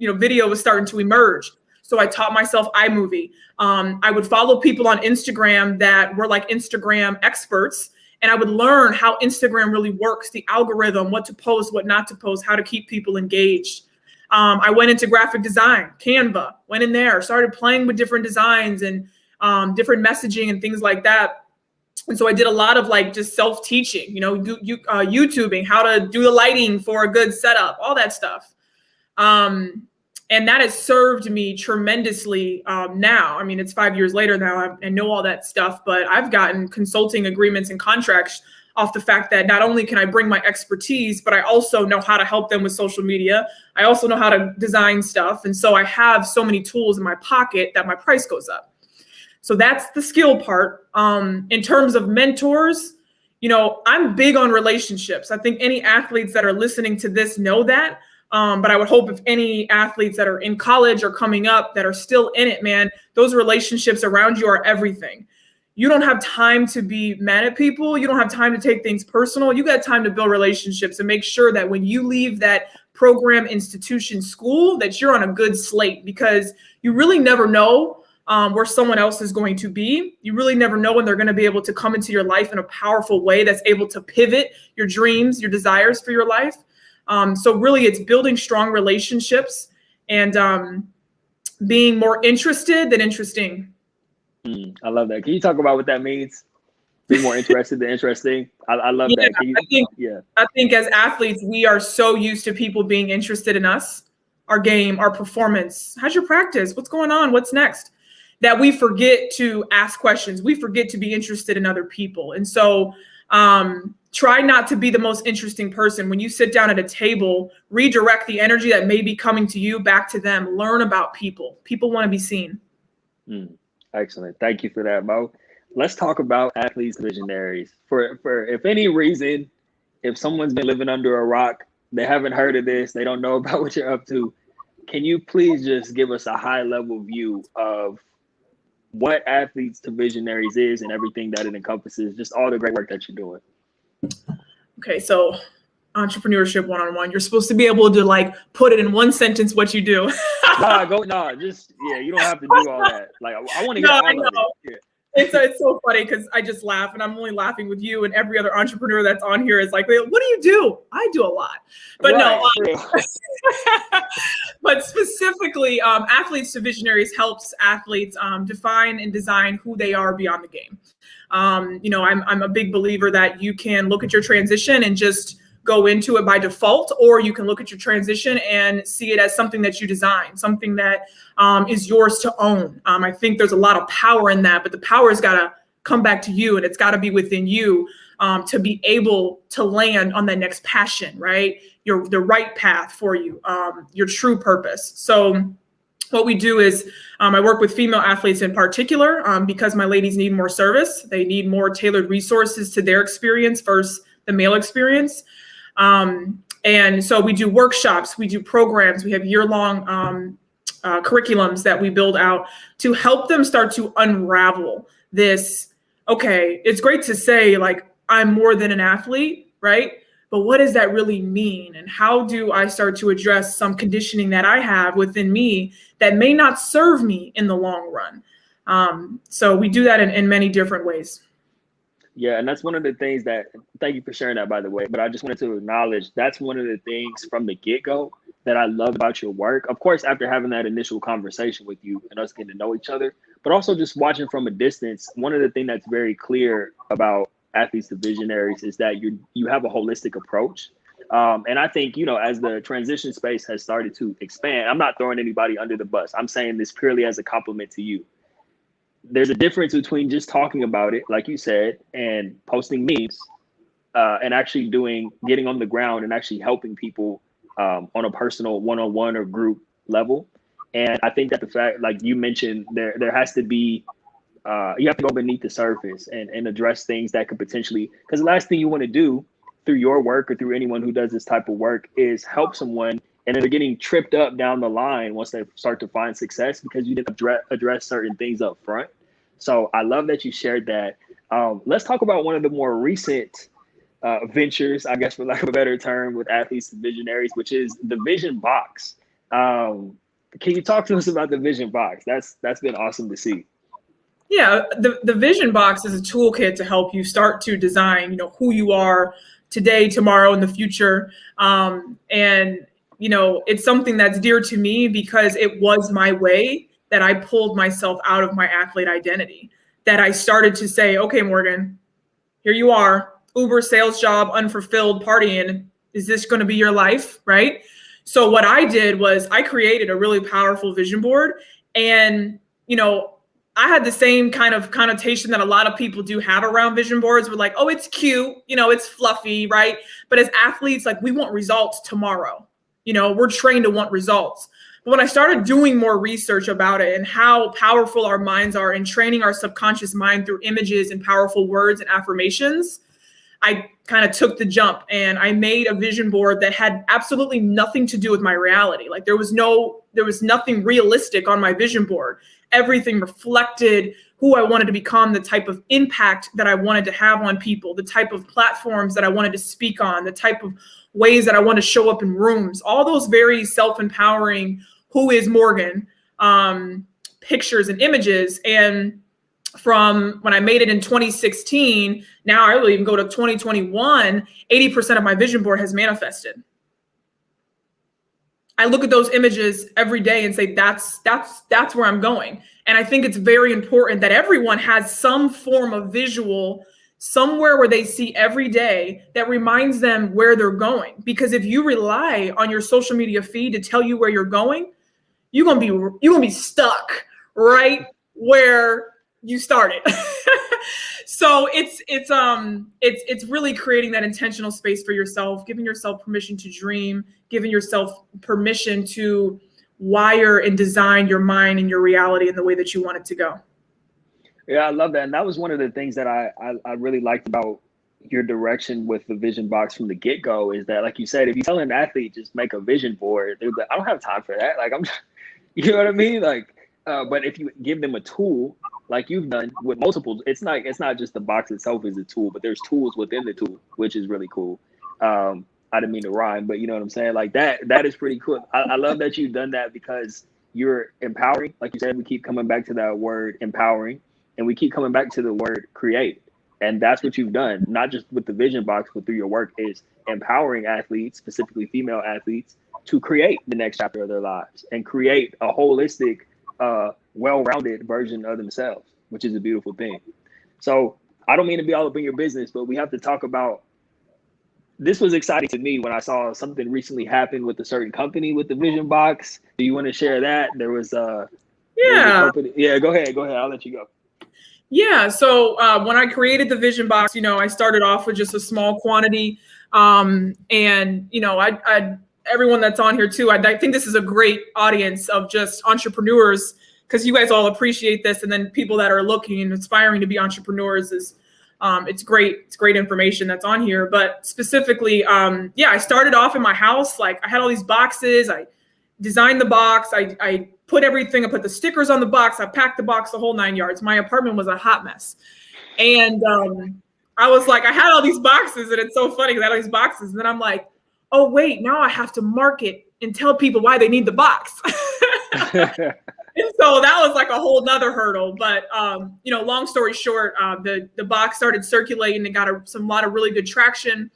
video was starting to emerge. So I taught myself iMovie. I would follow people on Instagram that were like Instagram experts, and I would learn how Instagram really works, the algorithm, what to post, what not to post, how to keep people engaged. I went into graphic design, Canva, went in there, started playing with different designs and different messaging and things like that. And so I did a lot of like just self-teaching, YouTubing, how to do the lighting for a good setup, all that stuff. And that has served me tremendously now. I mean, it's 5 years later now, I know all that stuff, but I've gotten consulting agreements and contracts off the fact that not only can I bring my expertise, but I also know how to help them with social media. I also know how to design stuff. And so I have so many tools in my pocket that my price goes up. So that's the skill part. In terms of mentors, I'm big on relationships. I think any athletes that are listening to this know that. But I would hope if any athletes that are in college or coming up that are still in it, man, those relationships around you are everything. You don't have time to be mad at people. You don't have time to take things personal. You got time to build relationships and make sure that when you leave that program, institution, school, that you're on a good slate, because you really never know where someone else is going to be. You really never know when they're going to be able to come into your life in a powerful way that's able to pivot your dreams, your desires for your life. So really it's building strong relationships and being more interested than interesting. I love that. Can you talk about what that means? Be more interested than interesting. I love that. I think as athletes, we are so used to people being interested in us, our game, our performance. How's your practice? What's going on? What's next? That we forget to ask questions. We forget to be interested in other people. And so try not to be the most interesting person. When you sit down at a table, redirect the energy that may be coming to you back to them. Learn about people. People want to be seen. Excellent. Thank you for that, Mo. Let's talk about athletes visionaries. For if any reason, if someone's been living under a rock, they haven't heard of this, they don't know about what you're up to, can you please just give us a high level view of what athletes to visionaries is and everything that it encompasses, just all the great work that you're doing? Okay, so entrepreneurship 101. You're supposed to be able to like put it in one sentence what you do. You don't have to do all that. Like I want to hear all of it. Yeah. It's so funny because I just laugh, and I'm only laughing with you, and every other entrepreneur that's on here is like, what do you do? I do a lot, but right, no. But specifically, Athletes to Visionaries helps athletes define and design who they are beyond the game. I'm a big believer that you can look at your transition and just go into it by default, or you can look at your transition and see it as something that you design, something that is yours to own. I think there's a lot of power in that, but the power has got to come back to you, and it's got to be within you to be able to land on that next passion, right? The right path for you, your true purpose. So what we do is I work with female athletes in particular because my ladies need more service. They need more tailored resources to their experience versus the male experience. And so we do workshops, we do programs, we have year-long curriculums that we build out to help them start to unravel this. Okay, it's great to say like, I'm more than an athlete, right? But what does that really mean? And how do I start to address some conditioning that I have within me that may not serve me in the long run? So we do that in many different ways. Yeah, and that's one of the things that, thank you for sharing that, by the way, but I just wanted to acknowledge that's one of the things from the get-go that I love about your work, of course, after having that initial conversation with you and us getting to know each other, but also just watching from a distance, one of the things that's very clear about athletes to visionaries is that you have a holistic approach. And I think, you know, as the transition space has started to expand, I'm not throwing anybody under the bus. I'm saying this purely as a compliment to you. There's a difference between just talking about it, like you said, and posting memes, and actually getting on the ground and actually helping people on a personal one-on-one or group level. And I think that the fact, like you mentioned, there has to be, you have to go beneath the surface and address things that could potentially, because the last thing you want to do through your work or through anyone who does this type of work is help someone and they're getting tripped up down the line once they start to find success because you didn't address certain things up front. So I love that you shared that. Let's talk about one of the more recent ventures, I guess, for lack of a better term, with athletes and visionaries, which is the Vision Box. Can you talk to us about the Vision Box? That's been awesome to see. Yeah, the Vision Box is a toolkit to help you start to design, you know, who you are today, tomorrow, in the future. And, you know, it's something that's dear to me because it was my way that I pulled myself out of my athlete identity, that I started to say, okay, Morgan, here you are, Uber sales job, unfulfilled, partying. Is this going to be your life? Right? So what I did was I created a really powerful vision board. And, you know, I had the same kind of connotation that a lot of people do have around vision boards. We're like, oh, it's cute, you know, it's fluffy, right? But as athletes, like, we want results tomorrow. You know, we're trained to want results. But when I started doing more research about it and how powerful our minds are in training our subconscious mind through images and powerful words and affirmations, I kind of took the jump and I made a vision board that had absolutely nothing to do with my reality. Like there was nothing realistic on my vision board. Everything reflected who I wanted to become, the type of impact that I wanted to have on people, the type of platforms that I wanted to speak on, the type of ways that I want to show up in rooms, all those very self-empowering, who is Morgan, pictures and images. And from when I made it in 2016, now I really even go to 2021, 80% of my vision board has manifested. I look at those images every day and say, that's where I'm going. And I think it's very important that everyone has some form of visual somewhere where they see every day that reminds them where they're going. Because if you rely on your social media feed to tell you where you're going, you're gonna be stuck right where you started. So it's really creating that intentional space for yourself, giving yourself permission to dream, giving yourself permission to wire and design your mind and your reality in the way that you want it to go. Yeah, I love that. And that was one of the things that I really liked about your direction with the Vision Box from the get-go is that, like you said, if you tell an athlete just make a vision board, they're like, I don't have time for that. Like, you know what I mean? Like, but if you give them a tool, like you've done with multiple, it's not just the box itself is a tool, but there's tools within the tool, which is really cool. I didn't mean to rhyme, but you know what I'm saying? Like that is pretty cool. I love that you've done that because you're empowering. Like you said, we keep coming back to that word empowering, and we keep coming back to the word create. And that's what you've done, not just with the Vision Box, but through your work is empowering athletes, specifically female athletes, to create the next chapter of their lives and create a holistic, well-rounded version of themselves, which is a beautiful thing. So I don't mean to be all up in your business, but we have to talk about, this was exciting to me when I saw something recently happen with a certain company with the Vision Box. Do you want to share that? There was a company. Yeah, go ahead. I'll let you go. Yeah. So when I created the Vision Box, you know, I started off with just a small quantity. And, you know, I everyone that's on here too, I think this is a great audience of just entrepreneurs because you guys all appreciate this. And then people that are looking and aspiring to be entrepreneurs is, it's great. It's great information that's on here. But specifically, I started off in my house. Like I had all these boxes. I designed the box. I put everything. I put the stickers on the box. I packed the box, the whole 9 yards. My apartment was a hot mess. And I was like, I had all these boxes, and it's so funny because I had all these boxes. And then I'm like, oh, wait, now I have to market and tell people why they need the box. And so that was like a whole nother hurdle. But, you know, long story short, the box started circulating and got a lot of really good traction.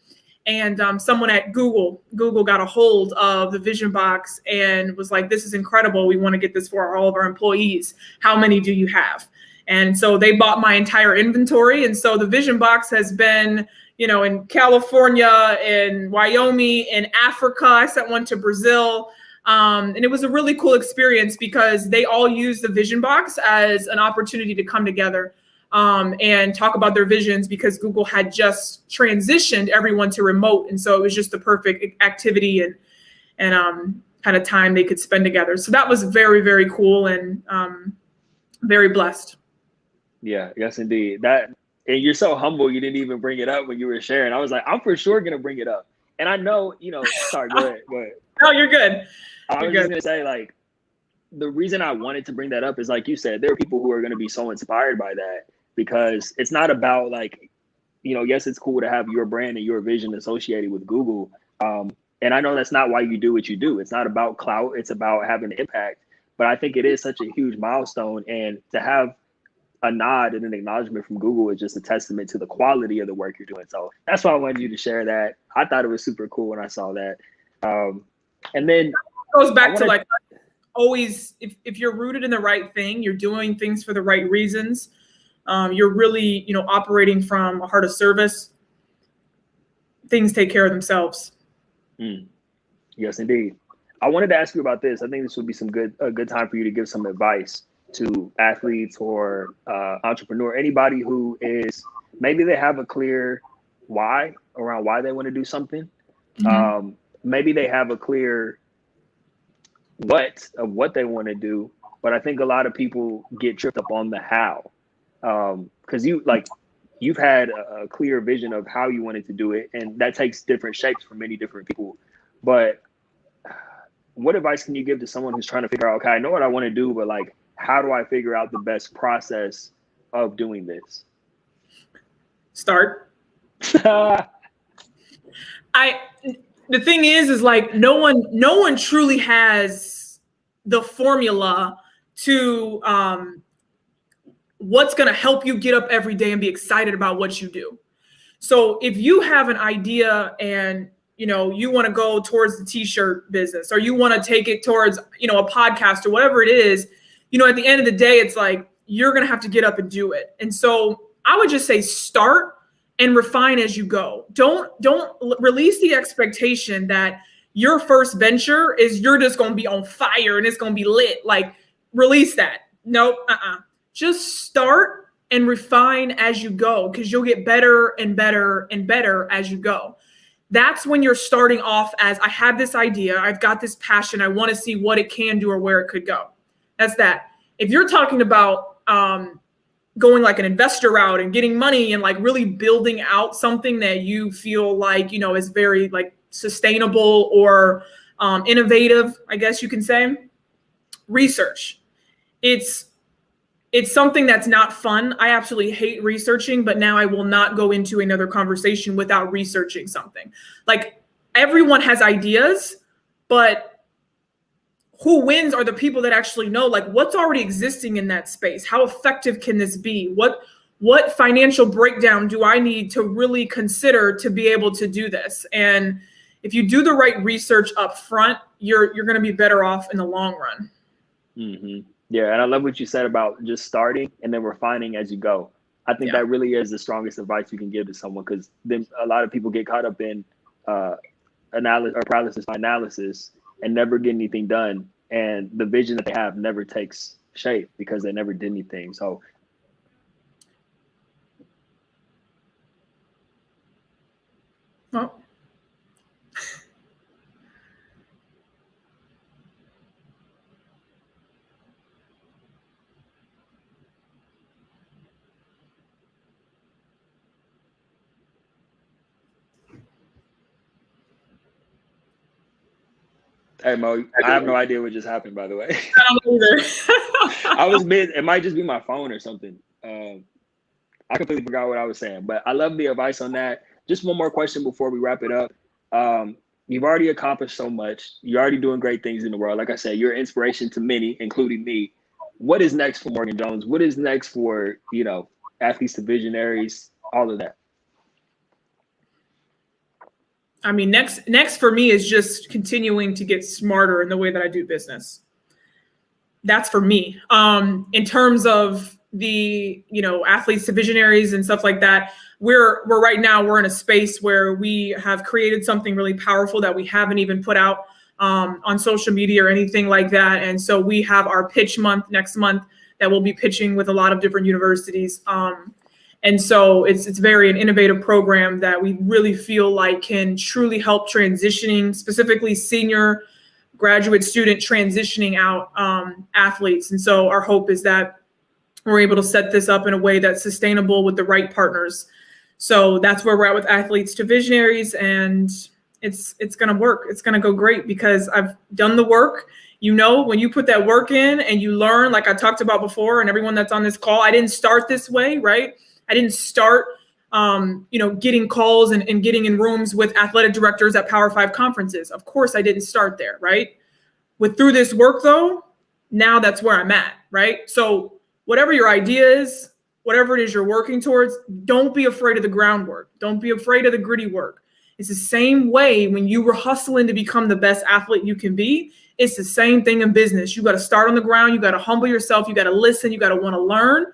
And someone at Google got a hold of the Vision Box and was like, this is incredible. We want to get this for all of our employees. How many do you have? And so they bought my entire inventory. And so the Vision Box has been, in California, in Wyoming, in Africa. I sent one to Brazil. And it was a really cool experience because they all used the Vision Box as an opportunity to come together and talk about their visions, because Google had just transitioned everyone to remote. And so it was just the perfect activity and kind of time they could spend together. So that was very, very cool and very blessed. Yeah, yes, indeed. And you're so humble, you didn't even bring it up when you were sharing. I was like, I'm for sure going to bring it up. And I know, sorry, go ahead. No, you're good. I was just going to say, like, the reason I wanted to bring that up is, like you said, there are people who are going to be so inspired by that, because it's not about, like, yes, it's cool to have your brand and your vision associated with Google. And I know that's not why you do what you do. It's not about clout. It's about having an impact. But I think it is such a huge milestone. And to have a nod and an acknowledgement from Google is just a testament to the quality of the work you're doing. So that's why I wanted you to share that. I thought it was super cool when I saw that. And then it goes back to, like, always, if you're rooted in the right thing, you're doing things for the right reasons. You're really, operating from a heart of service. Things take care of themselves. Yes, indeed. I wanted to ask you about this. I think this would be a good time for you to give some advice to athletes or entrepreneur, anybody who is, maybe they have a clear why around why they want to do something. Maybe they have a clear what they want to do, but I think a lot of people get tripped up on the how. Because you've had a clear vision of how you wanted to do it, and that takes different shapes for many different people. But what advice can you give to someone who's trying to figure out, okay, I know what I want to do, but, like, how do I figure out the best process of doing this? Start. The thing is like, no one truly has the formula to what's going to help you get up every day and be excited about what you do. So if you have an idea and, you want to go towards the t-shirt business, or you want to take it towards, a podcast or whatever it is, at the end of the day, it's like, you're going to have to get up and do it. And so I would just say start and refine as you go. Don't release the expectation that your first venture is you're just going to be on fire and it's going to be lit. Like, release that. Nope. Just start and refine as you go, because you'll get better and better and better as you go. That's when you're starting off as, I have this idea, I've got this passion, I want to see what it can do or where it could go. That's that. If you're talking about going like an investor route and getting money and, like, really building out something that you feel like, is very, like, sustainable or innovative, I guess you can say, research. It's something that's not fun. I absolutely hate researching, but now I will not go into another conversation without researching something. Like, everyone has ideas, but who wins are the people that actually know, like, what's already existing in that space. How effective can this be? What financial breakdown do I need to really consider to be able to do this? And if you do the right research up front, you're going to be better off in the long run. Mm-hmm. Yeah, and I love what you said about just starting and then refining as you go. I think that really is the strongest advice you can give to someone, because then a lot of people get caught up in analysis or paralysis by analysis and never get anything done. And the vision that they have never takes shape because they never did anything. So well, hey, Mo, I have no idea what just happened, by the way. I don't either. I was mid. It might just be my phone or something. I completely forgot what I was saying, but I love the advice on that. Just one more question before we wrap it up. You've already accomplished so much. You're already doing great things in the world. Like I said, you're an inspiration to many, including me. What is next for Morgan Jones? What is next for, Athletes to Visionaries, all of that? I mean, next for me is just continuing to get smarter in the way that I do business. That's for me. In terms of the, athletes to visionaries and stuff like that, we're right now, we're in a space where we have created something really powerful that we haven't even put out on social media or anything like that. And so we have our pitch month next month that we'll be pitching with a lot of different universities. And so it's very an innovative program that we really feel like can truly help transitioning, specifically senior graduate student transitioning out athletes. And so our hope is that we're able to set this up in a way that's sustainable with the right partners. So that's where we're at with athletes to visionaries, and it's going to work. It's going to go great because I've done the work. When you put that work in and you learn, like I talked about before, and everyone that's on this call, I didn't start this way, right? I didn't start, getting calls and getting in rooms with athletic directors at Power 5 conferences. Of course, I didn't start there, right? Through this work, though, now that's where I'm at, right? So whatever your idea is, whatever it is you're working towards, don't be afraid of the groundwork. Don't be afraid of the gritty work. It's the same way when you were hustling to become the best athlete you can be. It's the same thing in business. You got to start on the ground. You got to humble yourself. You got to listen. You got to want to learn.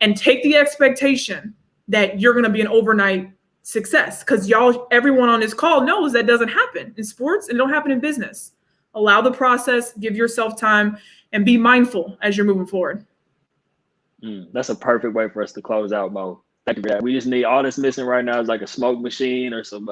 And take the expectation that you're going to be an overnight success, because everyone on this call knows that doesn't happen in sports and it don't happen in business. Allow the process, give yourself time, and be mindful as you're moving forward. That's a perfect way for us to close out, Mo. Thank you for that. We just need, all that's missing right now is like a smoke machine or some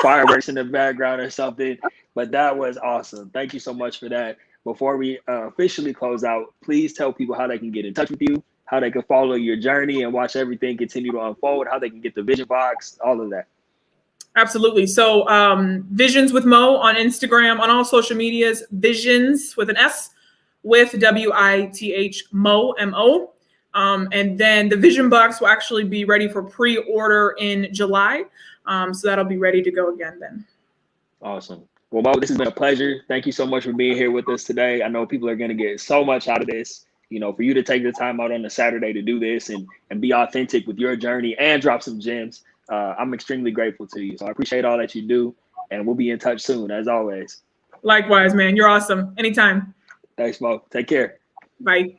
fireworks in the background or something. But that was awesome. Thank you so much for that. Before we officially close out, please tell people how they can get in touch with you, how they can follow your journey and watch everything continue to unfold, how they can get the vision box, all of that. Absolutely. So Visions with Mo on Instagram, on all social medias, Visions with an S with WITH Mo, M-O. And then the vision box will actually be ready for pre-order in July. So that'll be ready to go again then. Awesome. Well, Mo, this has been a pleasure. Thank you so much for being here with us today. I know people are going to get so much out of this. For you to take the time out on a Saturday to do this and be authentic with your journey and drop some gems, I'm extremely grateful to you. So I appreciate all that you do, and we'll be in touch soon, as always. Likewise, man. You're awesome. Anytime. Thanks, Mo. Take care. Bye.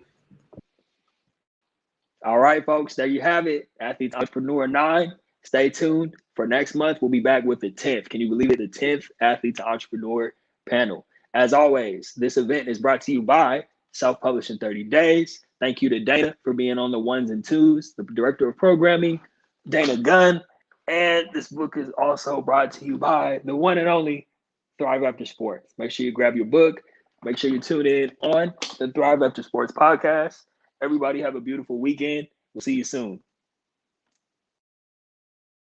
All right, folks, there you have it. Athlete Entrepreneur 9. Stay tuned for next month. We'll be back with the 10th. Can you believe it? The 10th Athlete Entrepreneur panel. As always, this event is brought to you by Self-Published in 30 Days. Thank you to Dana for being on the ones and twos, the director of programming, Dana Gunn. And this book is also brought to you by the one and only Thrive After Sports. Make sure you grab your book. Make sure you tune in on the Thrive After Sports podcast. Everybody have a beautiful weekend. We'll see you soon.